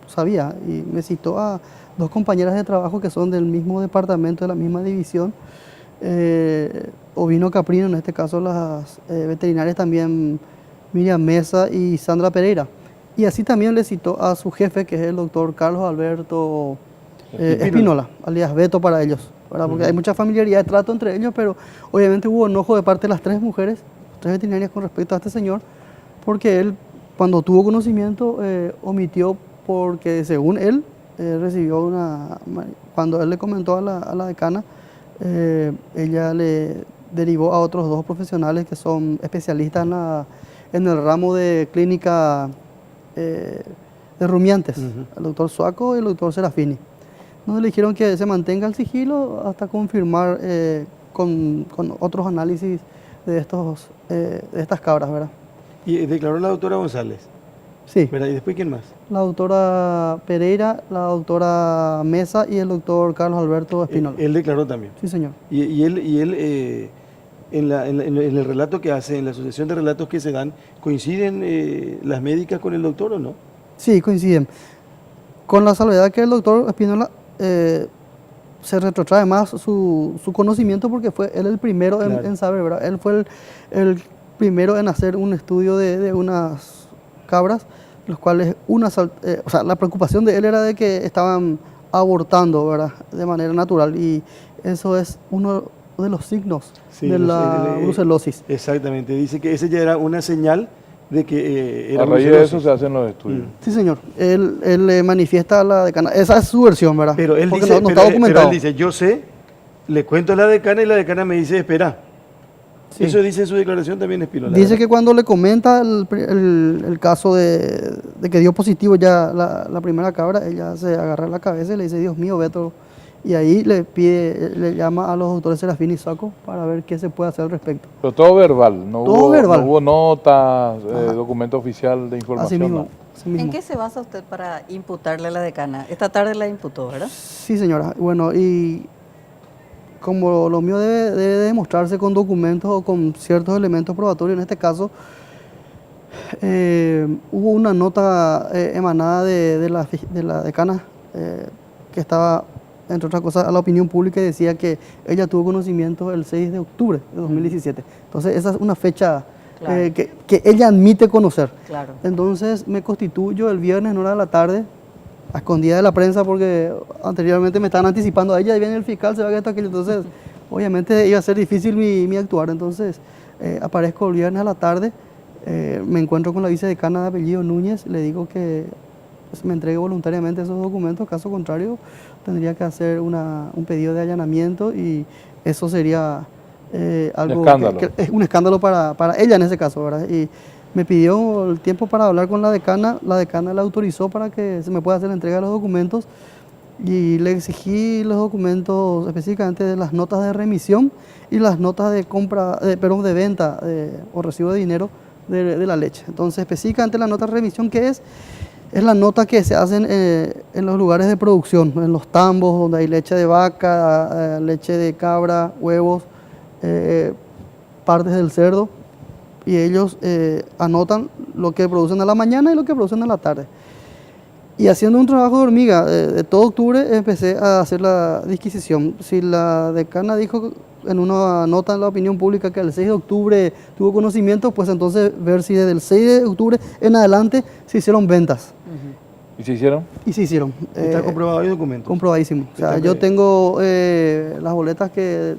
sabía, y me citó a 2 compañeras de trabajo que son del mismo departamento, de la misma división, Ovino Caprino, en este caso las veterinarias también Miriam Mesa y Sandra Pereira. Y así también le citó a su jefe, que es el doctor Carlos Alberto Espínola, alias Beto para ellos, ¿verdad? Porque hay mucha familiaridad de trato entre ellos, pero obviamente hubo enojo de parte de las 3 mujeres, 3 veterinarias, con respecto a este señor, porque él, cuando tuvo conocimiento, omitió, porque según él, recibió cuando él le comentó a la decana, ella le derivó a otros 2 profesionales que son especialistas en el ramo de clínica de rumiantes, el doctor Suaco y el doctor Serafini. Nos le dijeron que se mantenga el sigilo hasta confirmar con otros análisis de estas cabras, ¿verdad? Y declaró la doctora González. Sí. ¿Verdad? ¿Y después quién más? La doctora Pereira, la doctora Mesa y el doctor Carlos Alberto Espínola. Él declaró también. Sí, señor. Y él en el relato que hace, en la asociación de relatos que se dan, ¿coinciden las médicas con el doctor o no? Sí, coinciden. Con la salvedad que el doctor Espínola se retrotrae más su conocimiento, porque fue él el primero en saber, ¿verdad? Él fue el primero en hacer un estudio de unas cabras, los cuales la preocupación de él era de que estaban abortando, ¿verdad?, de manera natural, y eso es uno de los signos Sí, de la brucelosis. Exactamente, dice que ese ya era una señal de que era A raíz de brucelosis. eso se hacen los estudios. Sí, señor. Él le manifiesta a la decana. Esa es su versión, ¿verdad? Pero él Porque dice, no pero está él documentado. dice, yo sé, le cuento a la decana y la decana me dice, espera. Sí. Eso dice en su declaración también, Espino. Dice que cuando le comenta el caso de que dio positivo ya la primera cabra, ella se agarra la cabeza y le dice, Dios mío, Beto. Y ahí le llama a los doctores Serafín y Saco para ver qué se puede hacer al respecto. Pero todo verbal, no, Todo hubo, verbal. no hubo notas, documento oficial de información. Así mismo. nada. Así mismo. ¿En qué se basa usted para imputarle a la decana? Esta tarde la imputó, ¿verdad? Sí, señora. Bueno, y como lo mío debe demostrarse con documentos o con ciertos elementos probatorios, en este caso, hubo una nota emanada de la decana que estaba, entre otras cosas, a la opinión pública y decía que ella tuvo conocimiento el 6 de octubre de 2017. Entonces, esa es una fecha Claro. que ella admite conocer. Claro. Entonces, me constituyo el viernes en hora de la tarde, a escondida de la prensa, porque anteriormente me estaban anticipando, a ella ahí viene el fiscal, se va a esto, aquello. Entonces, obviamente iba a ser difícil mi actuar. Entonces, aparezco el viernes a la tarde, me encuentro con la vicedecana de apellido Núñez, le digo que me entregue voluntariamente esos documentos, caso contrario, tendría que hacer un pedido de allanamiento y eso sería algo escándalo. que es un escándalo para ella en ese caso, ¿verdad? Y me pidió el tiempo para hablar con la decana la autorizó para que se me pueda hacer la entrega de los documentos y le exigí los documentos específicamente de las notas de remisión y las notas de compra, de venta o recibo de dinero de la leche. Entonces, específicamente la nota de remisión, ¿qué es? Es la nota que se hacen en los lugares de producción, en los tambos donde hay leche de vaca, leche de cabra, huevos, partes del cerdo, y ellos anotan lo que producen a la mañana y lo que producen a la tarde. Y haciendo un trabajo de hormiga, de todo octubre empecé a hacer la disquisición. Si la decana dijo en una nota en la opinión pública que el 6 de octubre tuvo conocimiento, pues entonces ver si desde el 6 de octubre en adelante se hicieron ventas. ¿Y se hicieron? Y se hicieron. Está comprobado y documentos. Comprobadísimo. O sea, Está yo bien. tengo las boletas de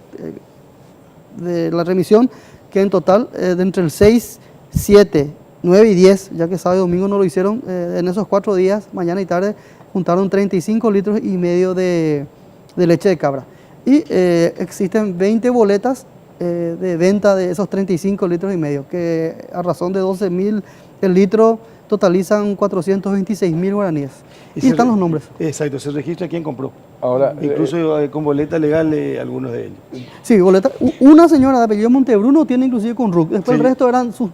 la remisión, que en total, de entre el 6, 7, 9 y 10, ya que sábado y domingo no lo hicieron, en esos 4 días, mañana y tarde, juntaron 35 litros y medio de leche de cabra. Y existen 20 boletas de venta de esos 35 litros y medio, que a razón de 12.000 el litro totalizan 426.000 guaraníes. Y están los nombres. Exacto, se registra quién compró. Ahora, Incluso con boleta legal algunos de ellos. Sí, boleta. Una señora de apellido Montebruno tiene inclusive con RUC. Después Sí. el resto eran su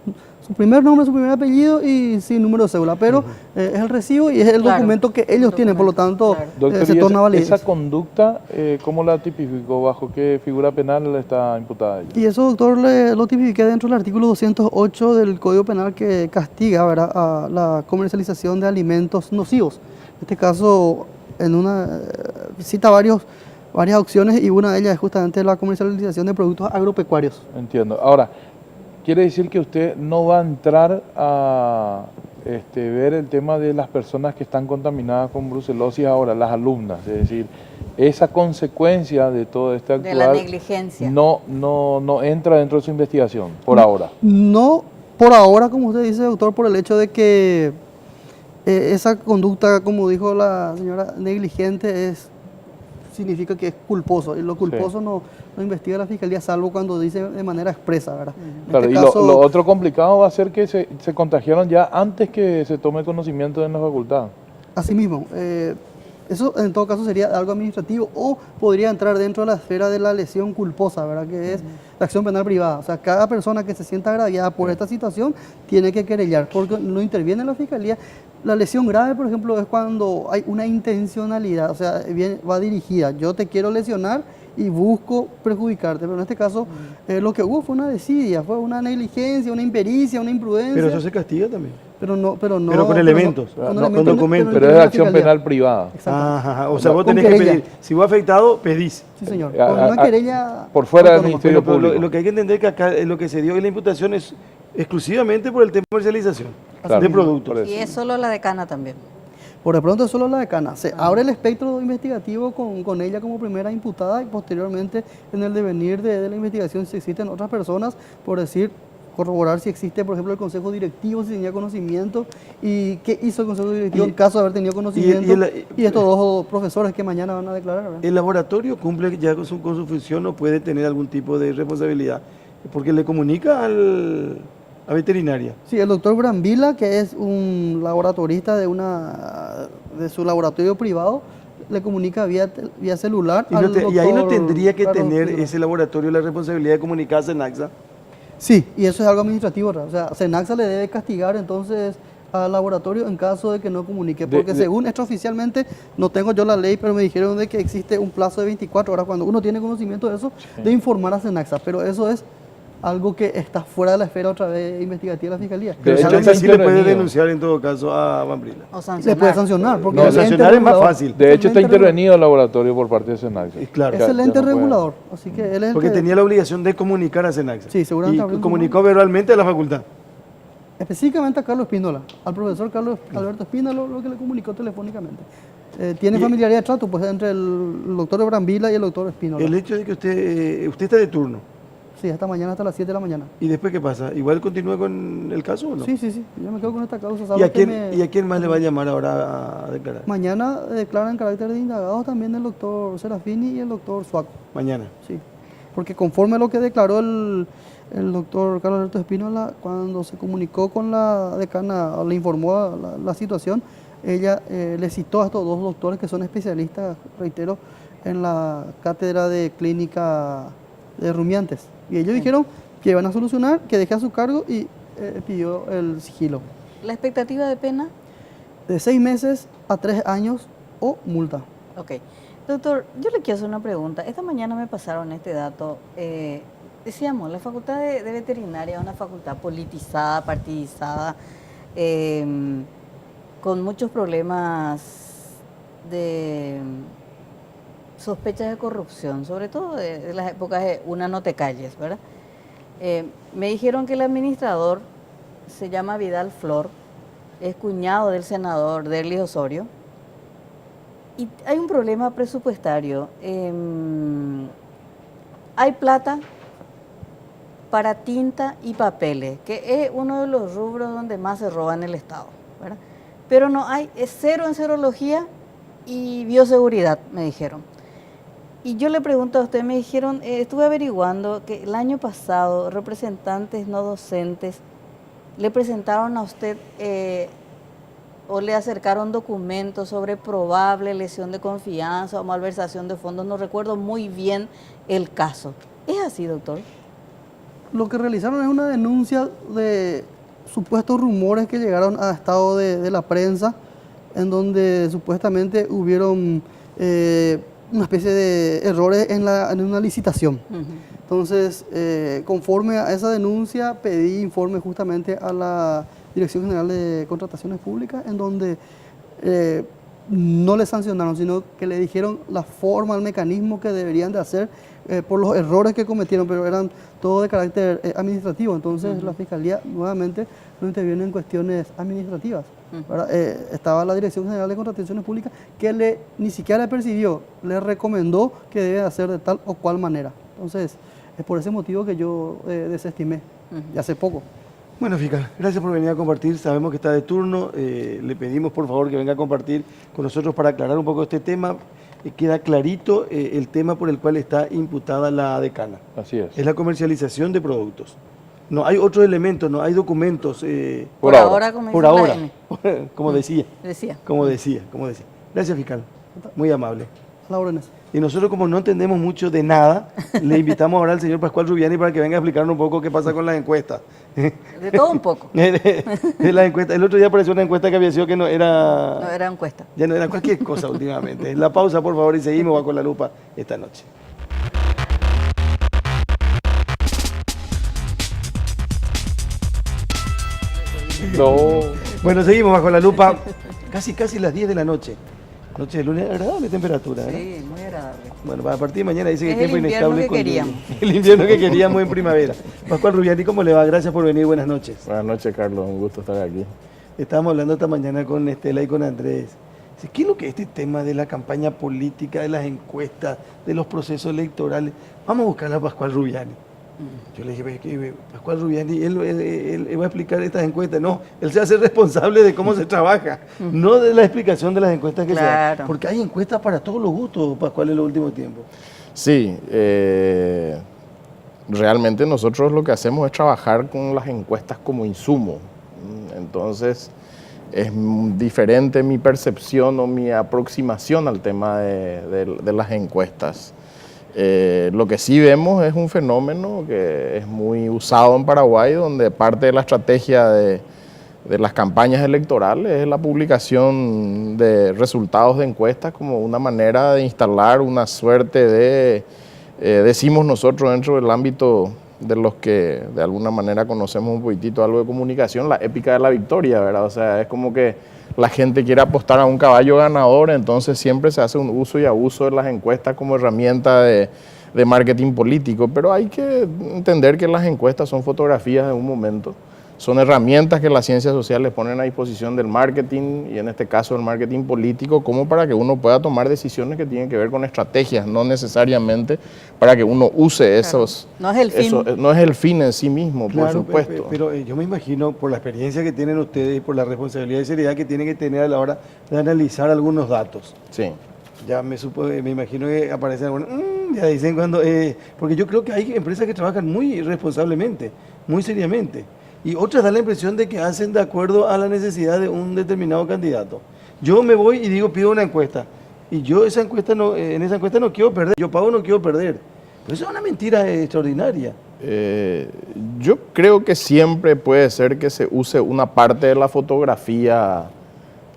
primer nombre, su primer apellido y sin número de cédula. Pero es el recibo y es el Claro, documento que ellos tienen. Por lo tanto, claro. doctor, se ¿y torna válido. esa conducta, cómo la tipificó? ¿Bajo qué figura penal está imputada ella? Y eso, doctor, lo tipifiqué dentro del artículo 208 del Código Penal que castiga, ¿verdad?, a la comercialización de alimentos nocivos. En este caso, cita varias opciones y una de ellas es justamente la comercialización de productos agropecuarios. Entiendo. Ahora, quiere decir que usted no va a entrar a ver el tema de las personas que están contaminadas con brucelosis ahora, las alumnas, es decir, esa consecuencia de todo este actuar De la negligencia. no entra dentro de su investigación, por ahora. No por ahora, como usted dice, doctor, por el hecho de que esa conducta, como dijo la señora, negligente, significa que es culposo. Y lo culposo no investiga la fiscalía, salvo cuando dice de manera expresa, ¿verdad? En Claro, este y caso, lo otro complicado va a ser que se contagiaron ya antes que se tome conocimiento en la facultad. así mismo, eso en todo caso sería algo administrativo o podría entrar dentro de la esfera de la lesión culposa, ¿verdad? Que es la acción penal privada. O sea, cada persona que se sienta agraviada por esta situación tiene que querellar, porque no interviene la fiscalía. La lesión grave, por ejemplo, es cuando hay una intencionalidad, o sea, va dirigida. Yo te quiero lesionar y busco perjudicarte, pero en este caso lo que hubo fue una desidia, fue una negligencia, una impericia, una imprudencia. Pero eso se castiga también. Pero con elementos, con con documentos. Pero es de acción penal privada. Ajá, o sea, vos Con tenés que querella. pedir. Si vos afectado, pedís. Sí, señor. A- Con a- una querella por fuera del autónoma. Ministerio Pero Público. lo que hay que entender es que acá lo que se dio en la imputación es exclusivamente por el tema de comercialización Claro, de por productos. eso. Y es solo la decana también. Por de pronto es solo la decana. Se abre el espectro investigativo con ella como primera imputada y posteriormente en el devenir de la investigación si existen otras personas, por decir, corroborar si existe, por ejemplo, el consejo directivo, si tenía conocimiento y qué hizo el consejo directivo en caso de haber tenido conocimiento y estos dos profesores que mañana van a declarar, ¿verdad? ¿El laboratorio cumple ya con su función o puede tener algún tipo de responsabilidad? Porque le comunica a veterinaria. Sí, el doctor Brambila, que es un laboratorista de su laboratorio privado, le comunica vía celular Y, al y ahí no doctor tendría que Carlos tener Espínola. ese laboratorio la responsabilidad de comunicar a Senaxa. Sí, y eso es algo administrativo, ¿verdad? O sea, Senaxa le debe castigar entonces al laboratorio en caso de que no comunique, porque según extraoficialmente, no tengo yo la ley, pero me dijeron de que existe un plazo de 24 horas cuando uno tiene conocimiento de eso, de informar a Senaxa, pero eso es algo que está fuera de la esfera otra vez investigativa de la Fiscalía. Pero hecho, Senaxa sí le puede intervenido. denunciar en todo caso a Bambrila. O Le sancionar. puede sancionar, porque No, el ente sancionar es más regulador- fácil. De hecho, el está ente intervenido el laboratorio por parte de Senaxa. Claro. Es el ente Ya no puede. regulador, así que él es el Porque que tenía la obligación de comunicar a Senaxa. Sí, seguramente abrió Y un comunicó verbalmente a la facultad. específicamente a Carlos Espínola, al profesor Carlos Alberto Espínola, lo que le comunicó telefónicamente. Tiene familiaridad de trato pues entre el doctor Brambila y el doctor Espínola. El hecho de que usted está de turno. Sí, hasta mañana, hasta las 7 de la mañana. ¿Y después qué pasa? ¿Igual continúa con el caso o no? Sí, yo me quedo con esta causa. ¿Y salvo a que quién, ¿Y a quién más le va a llamar ahora a declarar? Mañana declaran en carácter de indagados también el doctor Serafini y el doctor Suaco. Mañana. Sí, porque conforme a lo que declaró el doctor Carlos Alberto Espínola, cuando se comunicó con la decana, o le informó la situación, ella le citó a estos dos doctores que son especialistas, reitero, en la cátedra de clínica de rumiantes. Y ellos dijeron que iban a solucionar, que deje a su cargo y pidió el sigilo. ¿La expectativa de pena? De 6 meses a 3 años o multa. Ok. Doctor, yo le quiero hacer una pregunta. Esta mañana me pasaron este dato. Decíamos, la facultad de veterinaria es una facultad politizada, partidizada, con muchos problemas de sospechas de corrupción, sobre todo de las épocas de una no te calles, ¿verdad? Me dijeron que el administrador se llama Vidal Flor, es cuñado del senador Derlis Osorio, y hay un problema presupuestario. Hay plata para tinta y papeles, que es uno de los rubros donde más se roba en el Estado, ¿verdad? Pero no hay, es cero en serología y bioseguridad, me dijeron. Y yo le pregunto a usted, me dijeron, estuve averiguando que el año pasado representantes no docentes le presentaron a usted o le acercaron documentos sobre probable lesión de confianza o malversación de fondos, no recuerdo muy bien el caso. ¿Es así, doctor? Lo que realizaron es una denuncia de supuestos rumores que llegaron a estado de la prensa, en donde supuestamente hubieron una especie de errores en una licitación. Entonces, conforme a esa denuncia, pedí informe justamente a la Dirección General de Contrataciones Públicas, en donde no le sancionaron, sino que le dijeron la forma, el mecanismo que deberían de hacer por los errores que cometieron, pero eran todo de carácter administrativo. Entonces, la Fiscalía nuevamente no interviene en cuestiones administrativas. Estaba la Dirección General de Contrataciones Públicas que ni siquiera le percibió, le recomendó que debe hacer de tal o cual manera. Entonces, es por ese motivo que yo desestimé, y hace poco. Bueno, fiscal, gracias por venir a compartir. Sabemos que está de turno. Le pedimos, por favor, que venga a compartir con nosotros para aclarar un poco este tema. Queda clarito el tema por el cual está imputada la decana. Así es. Es la comercialización de productos. No hay otros elementos, no hay documentos. Por ahora, como Por dice la ahora, N. como decía. Decía. Como decía. Gracias, fiscal. Muy amable. A las órdenes. Y nosotros, como no entendemos mucho de nada, le invitamos ahora al señor Pascual Rubiani para que venga a explicarnos un poco qué pasa con las encuestas. De todo un poco. De las encuestas. El otro día apareció una encuesta que había sido que no era... No era encuesta. Ya no era cualquier cosa últimamente. La pausa, por favor, y seguimos Bajo la Lupa esta noche. No. Bueno, seguimos Bajo la Lupa. Casi las 10 de la noche. Noche de lunes, agradable temperatura, ¿no? Sí, muy agradable. Bueno, a partir de mañana dice que Es tiempo el invierno inestable. que queríamos. El invierno que queríamos en primavera. Pascual Rubiani, ¿cómo le va? Gracias por venir, buenas noches. Buenas noches, Carlos, un gusto estar aquí. Estábamos hablando esta mañana con Estela y con Andrés ¿Qué es lo que es este tema de la campaña política, de las encuestas, de los procesos electorales? Vamos a buscar a Pascual Rubiani. Yo le dije, que Pascual Rubiani, él va a explicar estas encuestas. No, él se hace responsable de cómo se trabaja, no de la explicación de las encuestas que se hacen. Porque hay encuestas para todos los gustos, Pascual, en los últimos tiempos. Sí, realmente nosotros lo que hacemos es trabajar con las encuestas como insumo. Entonces, es diferente mi percepción o mi aproximación al tema de las encuestas. Lo que sí vemos es un fenómeno que es muy usado en Paraguay, donde parte de la estrategia de las campañas electorales es la publicación de resultados de encuestas como una manera de instalar una suerte de, decimos nosotros dentro del ámbito de los que de alguna manera conocemos un poquitito algo de comunicación, la épica de la victoria, ¿verdad? O sea, es como que la gente quiere apostar a un caballo ganador, entonces siempre se hace un uso y abuso de las encuestas como herramienta de marketing político, pero hay que entender que las encuestas son fotografías de un momento, son herramientas que las ciencias sociales ponen a disposición del marketing, y en este caso del marketing político, como para que uno pueda tomar decisiones que tienen que ver con estrategias, no necesariamente para que uno use esos... No es el fin. No es el fin en sí mismo, Claro, por supuesto. Pero yo me imagino, por la experiencia que tienen ustedes y por la responsabilidad y seriedad que tienen que tener a la hora de analizar algunos datos. Sí. Ya me imagino que aparecen algunos, ya dicen cuando... porque yo creo que hay empresas que trabajan muy responsablemente, muy seriamente. Y otras dan la impresión de que hacen de acuerdo a la necesidad de un determinado candidato. Yo me voy y digo, pido una encuesta. Y yo en esa encuesta no quiero perder. Yo pago, no quiero perder. Pero eso es una mentira extraordinaria. Yo creo que siempre puede ser que se use una parte de la fotografía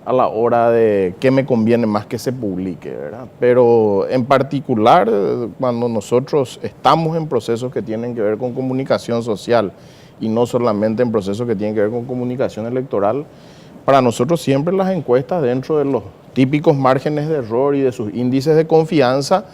a la hora de qué me conviene más que se publique, ¿verdad? Pero en particular, cuando nosotros estamos en procesos que tienen que ver con comunicación social, y no solamente en procesos que tienen que ver con comunicación electoral, para nosotros siempre las encuestas, dentro de los típicos márgenes de error y de sus índices de confianza,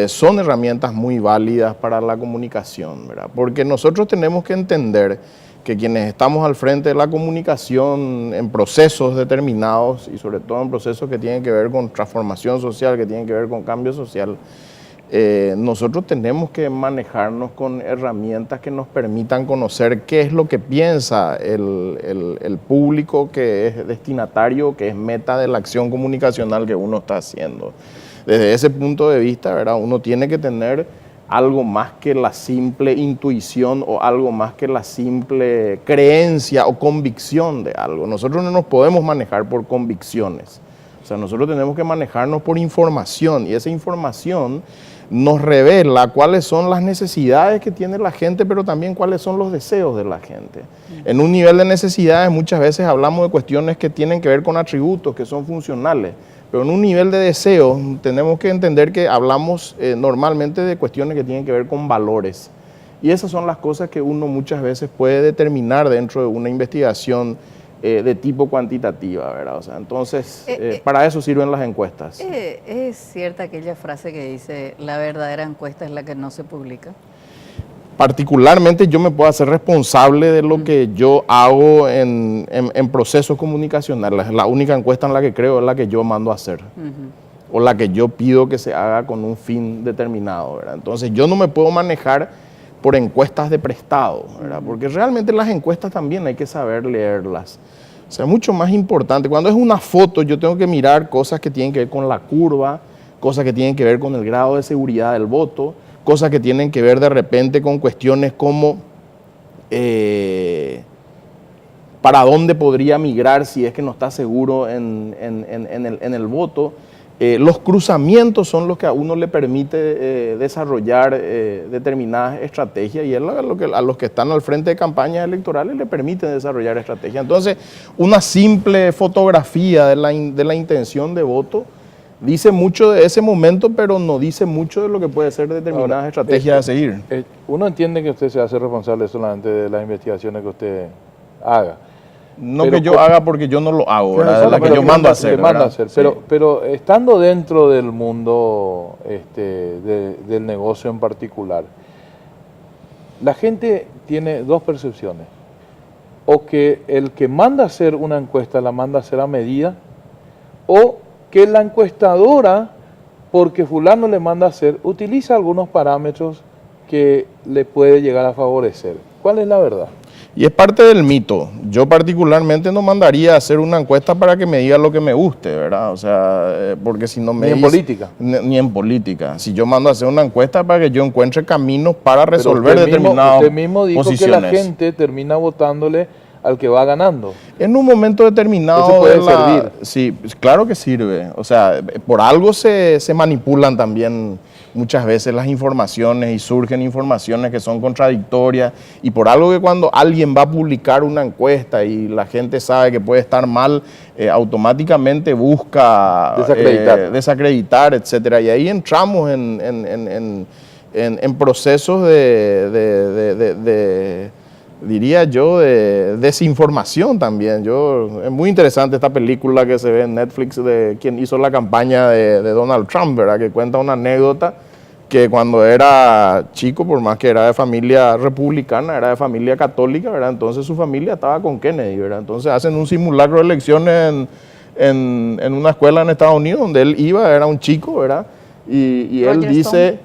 son herramientas muy válidas para la comunicación, ¿verdad? Porque nosotros tenemos que entender que quienes estamos al frente de la comunicación en procesos determinados, y sobre todo en procesos que tienen que ver con transformación social, que tienen que ver con cambio social, nosotros tenemos que manejarnos con herramientas que nos permitan conocer qué es lo que piensa el público que es destinatario, que es meta de la acción comunicacional que uno está haciendo. Desde ese punto de vista, ¿verdad? Uno tiene que tener algo más que la simple intuición o algo más que la simple creencia o convicción de algo. Nosotros no nos podemos manejar por convicciones. O sea, nosotros tenemos que manejarnos por información, y esa información nos revela cuáles son las necesidades que tiene la gente, pero también cuáles son los deseos de la gente. En un nivel de necesidades muchas veces hablamos de cuestiones que tienen que ver con atributos, que son funcionales, pero en un nivel de deseos tenemos que entender que hablamos normalmente de cuestiones que tienen que ver con valores. Y esas son las cosas que uno muchas veces puede determinar dentro de una investigación de tipo cuantitativa, ¿verdad? O sea, entonces, para eso sirven las encuestas. ¿Es cierta aquella frase que dice, la verdadera encuesta es la que no se publica? Particularmente yo me puedo hacer responsable de lo que yo hago en procesos comunicacionales. La única encuesta en la que creo es la que yo mando a hacer. O la que yo pido que se haga con un fin determinado, ¿verdad? Entonces yo no me puedo manejar por encuestas de prestado, ¿verdad? Porque realmente las encuestas también hay que saber leerlas. O sea, mucho más importante. Cuando es una foto, yo tengo que mirar cosas que tienen que ver con la curva, cosas que tienen que ver con el grado de seguridad del voto, cosas que tienen que ver de repente con cuestiones como para dónde podría migrar si es que no está seguro en el voto. Los cruzamientos son los que a uno le permite desarrollar determinadas estrategias, y es a los que están al frente de campañas electorales le permite desarrollar estrategias. Entonces, una simple fotografía de la intención de voto dice mucho de ese momento, pero no dice mucho de lo que puede ser determinadas estrategias a seguir. Uno entiende que usted se hace responsable solamente de las investigaciones que usted haga. No pero que yo haga porque yo no lo hago, ¿verdad? Es la que yo mando a hacer. Sí. Pero estando dentro del mundo del negocio en particular, la gente tiene dos percepciones. O que el que manda a hacer una encuesta la manda a hacer a medida, o que la encuestadora, porque fulano le manda a hacer, utiliza algunos parámetros que le puede llegar a favorecer. ¿Cuál es la verdad? Y es parte del mito. Yo particularmente no mandaría a hacer una encuesta para que me diga lo que me guste, ¿verdad? O sea, porque si no me Ni en dice- política. Ni en política. Si yo mando a hacer una encuesta para que yo encuentre caminos para Pero resolver determinadas usted mismo dijo posiciones. que la gente termina votándole al que va ganando. En un momento determinado... Eso puede de la- servir. Sí, pues, claro que sirve. O sea, por algo se manipulan también muchas veces las informaciones y surgen informaciones que son contradictorias y por algo que cuando alguien va a publicar una encuesta y la gente sabe que puede estar mal, automáticamente busca desacreditar, etcétera. Y ahí entramos en procesos diría yo, de desinformación también. Es muy interesante esta película que se ve en Netflix de quien hizo la campaña de Donald Trump, ¿verdad? Que cuenta una anécdota que cuando era chico, por más que era de familia republicana, era de familia católica, ¿verdad? Entonces su familia estaba con Kennedy, ¿verdad? Entonces hacen un simulacro de elecciones en una escuela en Estados Unidos donde él iba, era un chico, ¿verdad? Y él dice...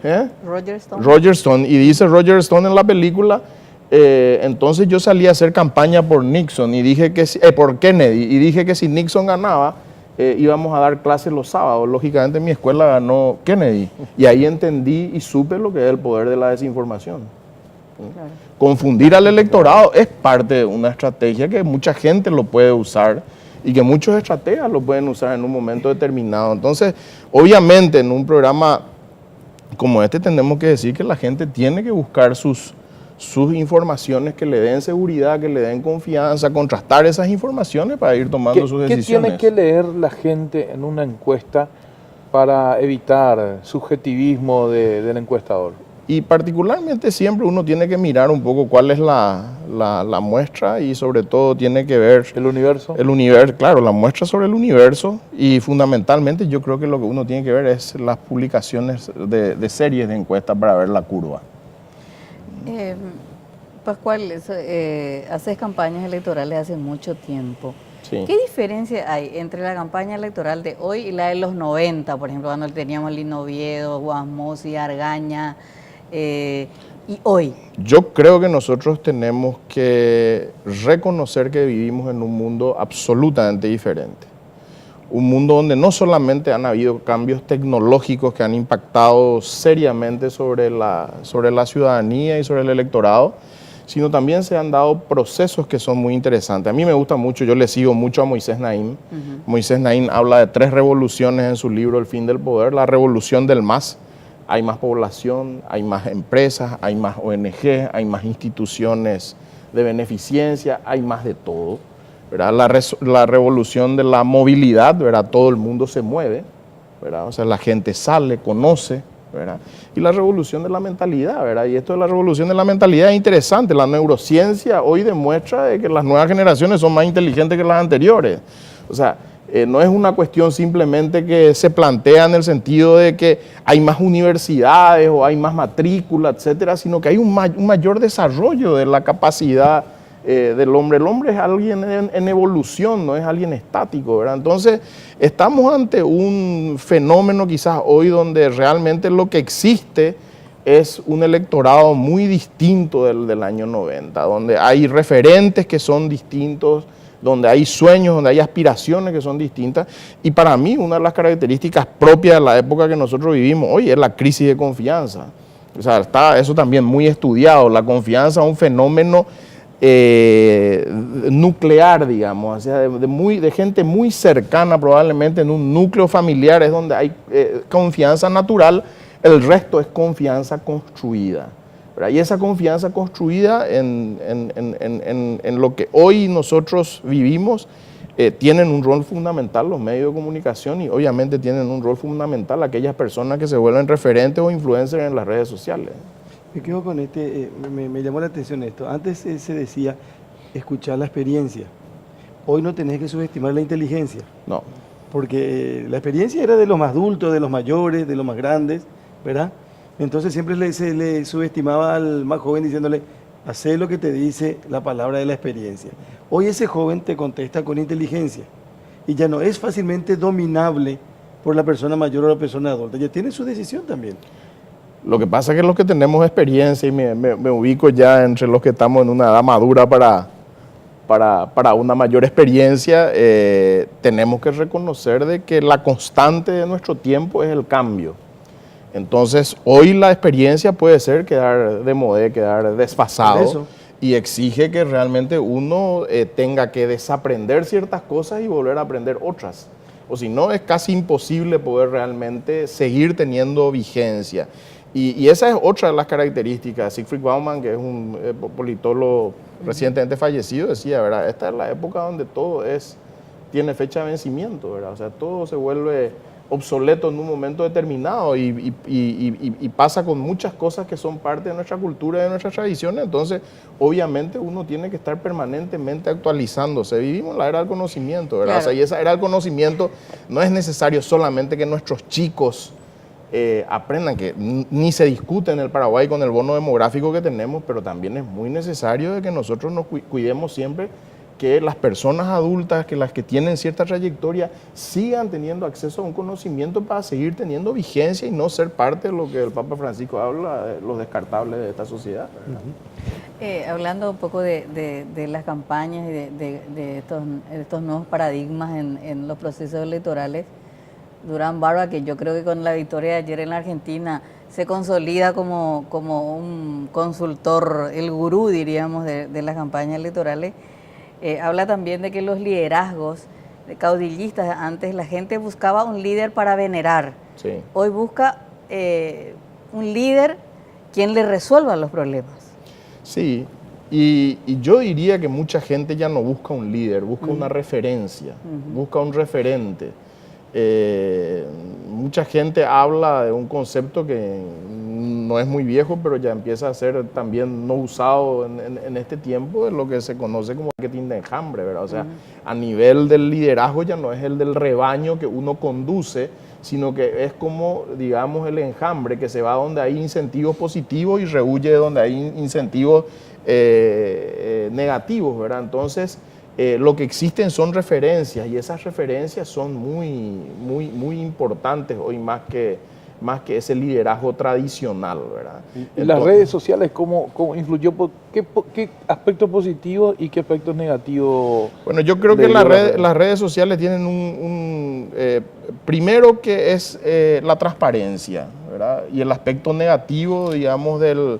Roger Stone. Y dice Roger Stone en la película... entonces yo salí a hacer campaña por Nixon y dije que por Kennedy y dije que si Nixon ganaba íbamos a dar clases los sábados. Lógicamente mi escuela ganó Kennedy y ahí entendí y supe lo que es el poder de la desinformación. Claro. Confundir al electorado es parte de una estrategia que mucha gente lo puede usar y que muchos estrategas lo pueden usar en un momento determinado. Entonces, obviamente en un programa como este tenemos que decir que la gente tiene que buscar sus informaciones que le den seguridad, que le den confianza, contrastar esas informaciones para ir tomando sus decisiones. ¿Qué tiene que leer la gente en una encuesta para evitar subjetivismo del encuestador? Y particularmente siempre uno tiene que mirar un poco cuál es la muestra y sobre todo tiene que ver... ¿El universo? El universo, claro, la muestra sobre el universo y fundamentalmente yo creo que lo que uno tiene que ver es las publicaciones de series de encuestas para ver la curva. Pascual, haces campañas electorales hace mucho tiempo. Sí. ¿Qué diferencia hay entre la campaña electoral de hoy y la de los 90, por ejemplo, cuando teníamos Lino Oviedo, Guasmosi, Argaña, y hoy? Yo creo que nosotros tenemos que reconocer que vivimos en un mundo absolutamente diferente. Un mundo donde no solamente han habido cambios tecnológicos que han impactado seriamente sobre la ciudadanía y sobre el electorado, sino también se han dado procesos que son muy interesantes. A mí me gusta mucho, yo le sigo mucho a Moisés Naim. Moisés Naim habla de 3 revoluciones en su libro El fin del poder. La revolución del más. Hay más población, hay más empresas, hay más ONG, hay más instituciones de beneficencia, hay más de todo. ¿Verdad? La revolución de la movilidad, ¿verdad? Todo el mundo se mueve, ¿verdad? O sea, la gente sale, conoce, ¿verdad? Y la revolución de la mentalidad, ¿verdad? Y esto de la revolución de la mentalidad es interesante. La neurociencia hoy demuestra de que las nuevas generaciones son más inteligentes que las anteriores. O sea, no es una cuestión simplemente que se plantea en el sentido de que hay más universidades o hay más matrícula, etcétera, sino que hay un mayor desarrollo de la capacidad del hombre. El hombre es alguien en evolución, no es alguien estático, ¿verdad? Entonces, estamos ante un fenómeno quizás hoy donde realmente lo que existe es un electorado muy distinto del año 90, donde hay referentes que son distintos, donde hay sueños, donde hay aspiraciones que son distintas. Y para mí, una de las características propias de la época que nosotros vivimos hoy es la crisis de confianza. O sea, está eso también muy estudiado. La confianza es un fenómeno nuclear, digamos, o sea, de gente muy cercana, probablemente en un núcleo familiar es donde hay confianza natural, el resto es confianza construida, ¿verdad? Y esa confianza construida en lo que hoy nosotros vivimos, tienen un rol fundamental los medios de comunicación y obviamente tienen un rol fundamental aquellas personas que se vuelven referentes o influencers en las redes sociales. Me quedo con me llamó la atención esto. Antes se decía escuchar la experiencia. Hoy no tenés que subestimar la inteligencia. No. Porque la experiencia era de los más adultos, de los mayores, de los más grandes, ¿verdad? Entonces siempre se le subestimaba al más joven diciéndole, hacé lo que te dice la palabra de la experiencia. Hoy ese joven te contesta con inteligencia y ya no es fácilmente dominable por la persona mayor o la persona adulta. Ya tiene su decisión también. Lo que pasa es que los que tenemos experiencia, y me ubico ya entre los que estamos en una edad madura para una mayor experiencia, tenemos que reconocer de que la constante de nuestro tiempo es el cambio. Entonces, hoy la experiencia puede ser quedar de moda, quedar desfasado, y exige que realmente uno tenga que desaprender ciertas cosas y volver a aprender otras. O si no, es casi imposible poder realmente seguir teniendo vigencia. Y esa es otra de las características. Siegfried Bauman, que es un politólogo recientemente fallecido, decía, ¿verdad? Esta es la época donde todo tiene fecha de vencimiento, ¿verdad? O sea, todo se vuelve obsoleto en un momento determinado y pasa con muchas cosas que son parte de nuestra cultura y de nuestras tradiciones. Entonces, obviamente, uno tiene que estar permanentemente actualizándose. Vivimos en la era del conocimiento, ¿verdad? Claro. O sea, y esa era del conocimiento no es necesario solamente que nuestros chicos aprendan, que ni se discute en el Paraguay con el bono demográfico que tenemos, pero también es muy necesario de que nosotros nos cuidemos siempre que las personas adultas, que las que tienen cierta trayectoria, sigan teniendo acceso a un conocimiento para seguir teniendo vigencia y no ser parte de lo que el Papa Francisco habla, de los descartables de esta sociedad. Hablando un poco de las campañas y de estos nuevos paradigmas en los procesos electorales, Durán Barba, que yo creo que con la victoria de ayer en la Argentina se consolida como un consultor, el gurú, diríamos, de las campañas electorales, habla también de que los liderazgos caudillistas, antes la gente buscaba un líder para venerar. Sí. Hoy busca un líder quien le resuelva los problemas. Sí. Y yo diría que mucha gente ya no busca un líder, busca una referencia, busca un referente. Mucha gente habla de un concepto que no es muy viejo, pero ya empieza a ser también no usado en este tiempo, de lo que se conoce como marketing de enjambre, ¿verdad? O sea, a nivel del liderazgo ya no es el del rebaño que uno conduce, sino que es como, digamos, el enjambre que se va donde hay incentivos positivos y rehuye donde hay incentivos negativos, ¿verdad? Entonces, lo que existen son referencias y esas referencias son muy importantes hoy más que ese liderazgo tradicional, ¿verdad? ¿Y las redes sociales cómo influyó? ¿Qué aspectos positivos y qué aspectos negativos? Bueno, yo creo que las redes sociales tienen primero que es la transparencia, ¿verdad? Y el aspecto negativo, digamos, de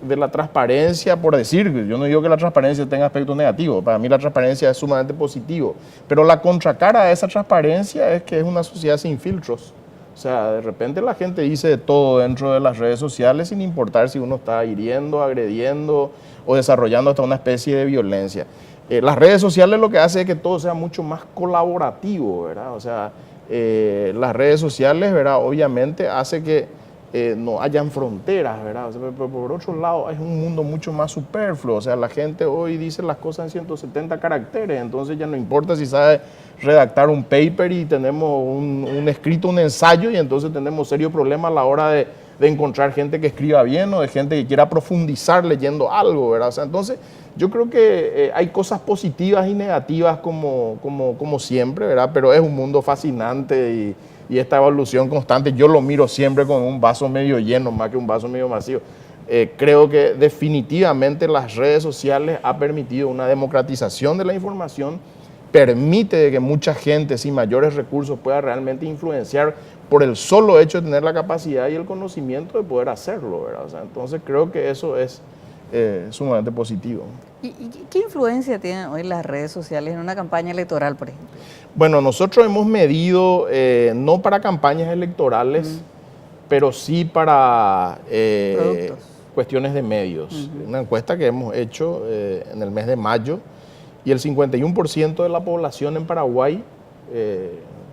la transparencia, por decir, yo no digo que la transparencia tenga aspectos negativos, para mí la transparencia es sumamente positivo, pero la contracara de esa transparencia es que es una sociedad sin filtros. O sea, de repente la gente dice de todo dentro de las redes sociales sin importar si uno está hiriendo, agrediendo o desarrollando hasta una especie de violencia. Las redes sociales lo que hace es que todo sea mucho más colaborativo, ¿verdad? O sea, las redes sociales, ¿verdad? Obviamente hace que no hayan fronteras, ¿verdad? O sea, pero por otro lado, es un mundo mucho más superfluo. O sea, la gente hoy dice las cosas en 170 caracteres, entonces ya no importa si sabe redactar un paper y tenemos un escrito, un ensayo, y entonces tenemos serios problemas a la hora de encontrar gente que escriba bien o de gente que quiera profundizar leyendo algo, ¿verdad? O sea, entonces yo creo que hay cosas positivas y negativas como siempre, ¿verdad? Pero es un mundo fascinante y esta evolución constante, yo lo miro siempre con un vaso medio lleno más que un vaso medio vacío. Creo que definitivamente las redes sociales han permitido una democratización de la información, permite que mucha gente sin mayores recursos pueda realmente influenciar por el solo hecho de tener la capacidad y el conocimiento de poder hacerlo, ¿verdad? O sea, entonces creo que eso es sumamente positivo. ¿Y qué influencia tienen hoy las redes sociales en una campaña electoral, por ejemplo? Bueno, nosotros hemos medido, no para campañas electorales, pero sí para cuestiones de medios. Una encuesta que hemos hecho en el mes de mayo, y el 51% de la población en Paraguay,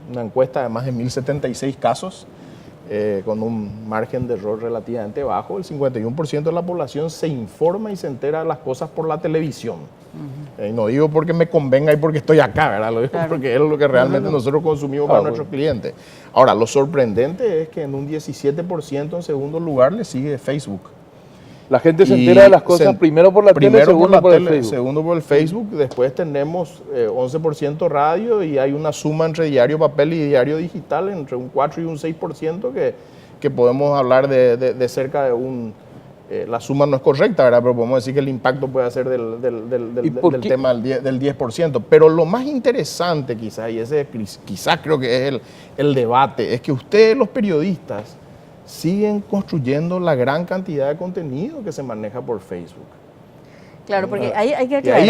una encuesta de más de 1.076 casos, con un margen de error relativamente bajo, el 51% de la población se informa y se entera de las cosas por la televisión. No digo porque me convenga y porque estoy acá, ¿verdad? Lo digo porque es lo que realmente nosotros consumimos para nuestros clientes. Ahora, lo sorprendente es que en un 17% en segundo lugar le sigue Facebook. La gente se Y entera de las cosas primero por la tele, primero segundo por el tele, Facebook. segundo por el Facebook, después tenemos 11% radio y hay una suma entre diario papel y diario digital entre un 4 y un 6% que podemos hablar de cerca de un... la suma no es correcta, ¿verdad? Pero podemos decir que el impacto puede ser del tema del 10%. Pero lo más interesante quizás, y ese quizás creo que es el debate, es que ustedes los periodistas siguen construyendo la gran cantidad de contenido que se maneja por Facebook. Claro, porque hay que Y aclarar. ahí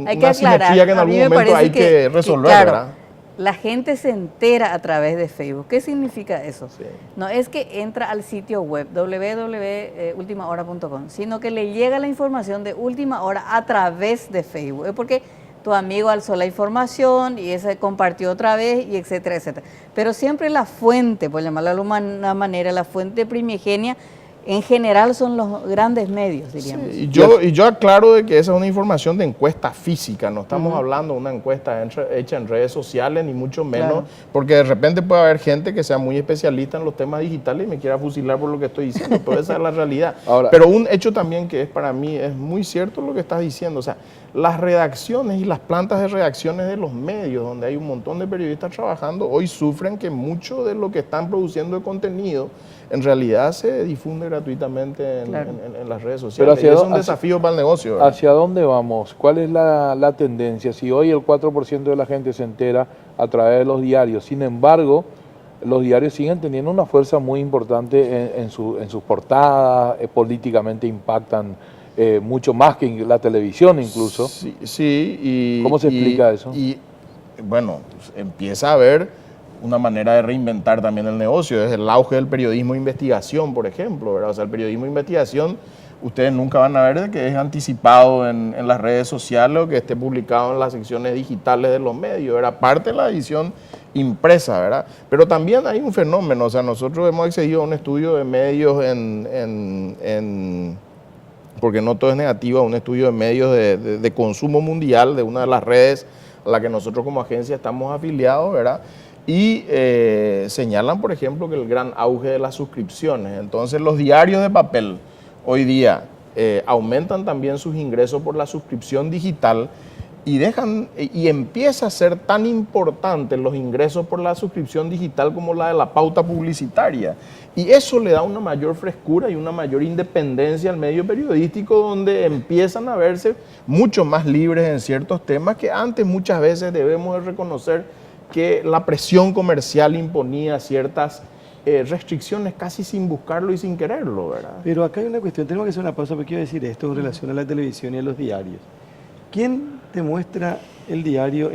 hay una simetría que en A mí algún me momento parece hay que resolver, claro, ¿verdad? la gente se entera a través de Facebook. ¿Qué significa eso? Sí. No es que entra al sitio web www.ultimahora.com, sino que le llega la información de Última Hora a través de Facebook. Es porque tu amigo alzó la información y ese compartió otra vez, y etcétera, etcétera. Pero siempre la fuente, por llamarla de alguna manera, la fuente primigenia, en general son los grandes medios, diríamos. Sí, y yo aclaro de que esa es una información de encuesta física, no estamos hablando de una encuesta hecha en redes sociales, ni mucho menos, Claro. porque de repente puede haber gente que sea muy especialista en los temas digitales y me quiera fusilar por lo que estoy diciendo, pero esa es la realidad. Ahora, pero un hecho también que es para mí, es muy cierto lo que estás diciendo, o sea, las redacciones y las plantas de redacciones de los medios, donde hay un montón de periodistas trabajando, hoy sufren que mucho de lo que están produciendo de contenido en realidad se difunde gratuitamente en las redes sociales. Pero Y es un desafío para el negocio, ¿verdad? ¿Hacia dónde vamos? ¿Cuál es la tendencia? Si hoy el 4% de la gente se entera a través de los diarios, sin embargo, los diarios siguen teniendo una fuerza muy importante en sus portadas, políticamente impactan mucho más que la televisión incluso. Sí, y... ¿Cómo se explica eso? Y bueno, pues, empieza a haber una manera de reinventar también el negocio. Es el auge del periodismo de investigación, por ejemplo, ¿verdad? O sea, el periodismo de investigación, ustedes nunca van a ver de que es anticipado en las redes sociales o que esté publicado en las secciones digitales de los medios, ¿verdad? Aparte de la edición impresa, ¿verdad? Pero también hay un fenómeno, o sea, nosotros hemos accedido a un estudio de medios porque no todo es negativo, a un estudio de medios de consumo mundial de una de las redes a la que nosotros como agencia estamos afiliados, ¿verdad? Y señalan, por ejemplo, que el gran auge de las suscripciones. Entonces, los diarios de papel hoy día aumentan también sus ingresos por la suscripción digital y empieza a ser tan importante los ingresos por la suscripción digital como la de la pauta publicitaria. Y eso le da una mayor frescura y una mayor independencia al medio periodístico, donde empiezan a verse mucho más libres en ciertos temas que antes muchas veces debemos de reconocer que la presión comercial imponía ciertas restricciones casi sin buscarlo y sin quererlo, ¿verdad? Pero acá hay una cuestión, tenemos que hacer una pausa porque quiero decir esto en relación a la televisión y a los diarios. ¿Quién te muestra el diario,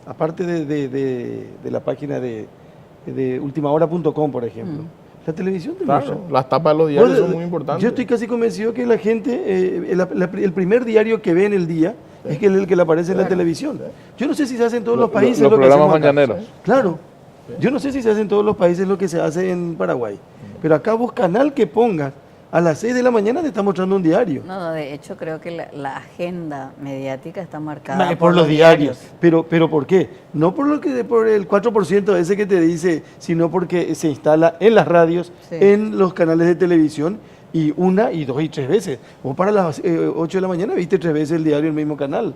aparte de la página de ultimahora.com, por ejemplo? La televisión te muestra. Claro, las tapas de los diarios Bueno, son muy importantes. Yo estoy casi convencido que la gente, el primer diario que ve en el día es el que le aparece en la televisión. Yo no sé si se hace en todos los países los lo que programas hacemos acá. mañaneros. Claro. Yo no sé si se hace en todos los países lo que se hace en Paraguay. Pero acá vos canal que pongas a las 6 de la mañana te está mostrando un diario. No, de hecho creo que la agenda mediática está marcada Por los diarios. Pero ¿por qué? No por el 4% ese que te dice, sino porque se instala en las radios, Sí. en los canales de televisión, y 1, 2 y 3 veces. Vos para las 8 de la mañana viste 3 veces el diario en el mismo canal.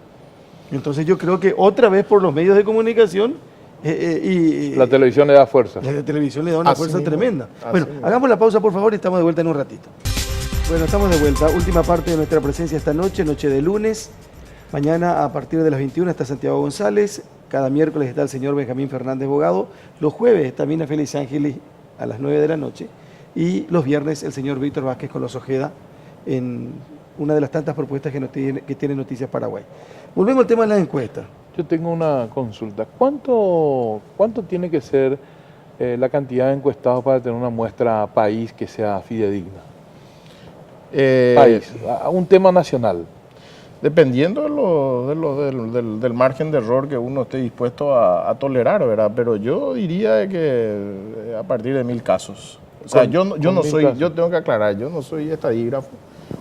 Entonces yo creo que otra vez por los medios de comunicación La televisión le da fuerza. la televisión le da una Así fuerza mismo, tremenda. así Bueno, mismo. hagamos la pausa por favor y estamos de vuelta en un ratito. Bueno, estamos de vuelta. Última parte de nuestra presencia esta noche, noche de lunes. Mañana a partir de las 21 está Santiago González. Cada miércoles está el señor Benjamín Fernández Bogado. Los jueves está Mina Félix Ángeles a las 9 de la noche. Y los viernes el señor Víctor Vázquez con los Ojeda en una de las tantas propuestas que tiene Noticias Paraguay. Volvemos al tema de las encuestas. Yo tengo una consulta. ¿Cuánto tiene que ser la cantidad de encuestados para tener una muestra país que sea fidedigna? País, a un tema nacional. Dependiendo del margen de error que uno esté dispuesto a tolerar, ¿verdad? Pero yo diría de que a partir de 1000 casos. O sea, yo no 1000 soy, casos. yo tengo que aclarar, yo no soy estadígrafo.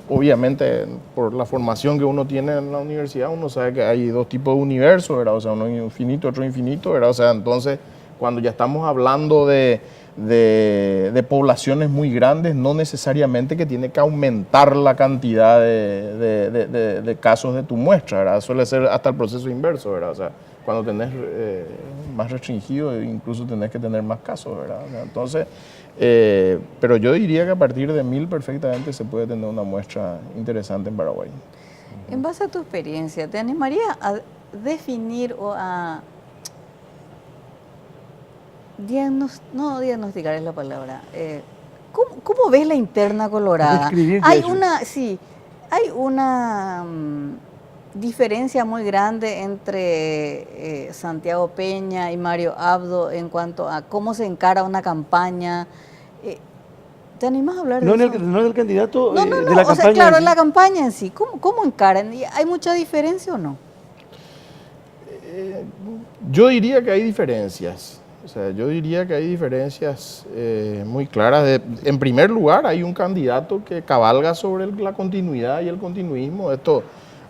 Obviamente, por la formación que uno tiene en la universidad, uno sabe que hay dos tipos de universos, ¿verdad? O sea, uno infinito, otro infinito, ¿verdad? O sea, entonces, cuando ya estamos hablando de de poblaciones muy grandes, no necesariamente que tiene que aumentar la cantidad de casos de tu muestra, ¿verdad? Suele ser hasta el proceso inverso, ¿verdad? O sea, cuando tenés más restringido, incluso tenés que tener más casos, ¿verdad? Entonces, pero yo diría que a partir de 1000 perfectamente se puede tener una muestra interesante en Paraguay. En base a tu experiencia, ¿te animaría a definir o a no diagnosticar es la palabra? ¿Cómo ves la interna colorada? Describir Hay eso. hay una diferencia muy grande entre Santiago Peña y Mario Abdo en cuanto a cómo se encara una campaña. ¿Te animas a hablar de eso? No del candidato, No, de la o sea, campaña. claro, en en la sí. campaña en sí. ¿Cómo encaran? ¿Hay mucha diferencia o no? Yo diría que hay diferencias. O sea, yo diría que hay diferencias muy claras. En primer lugar, hay un candidato que cabalga sobre la continuidad y el continuismo.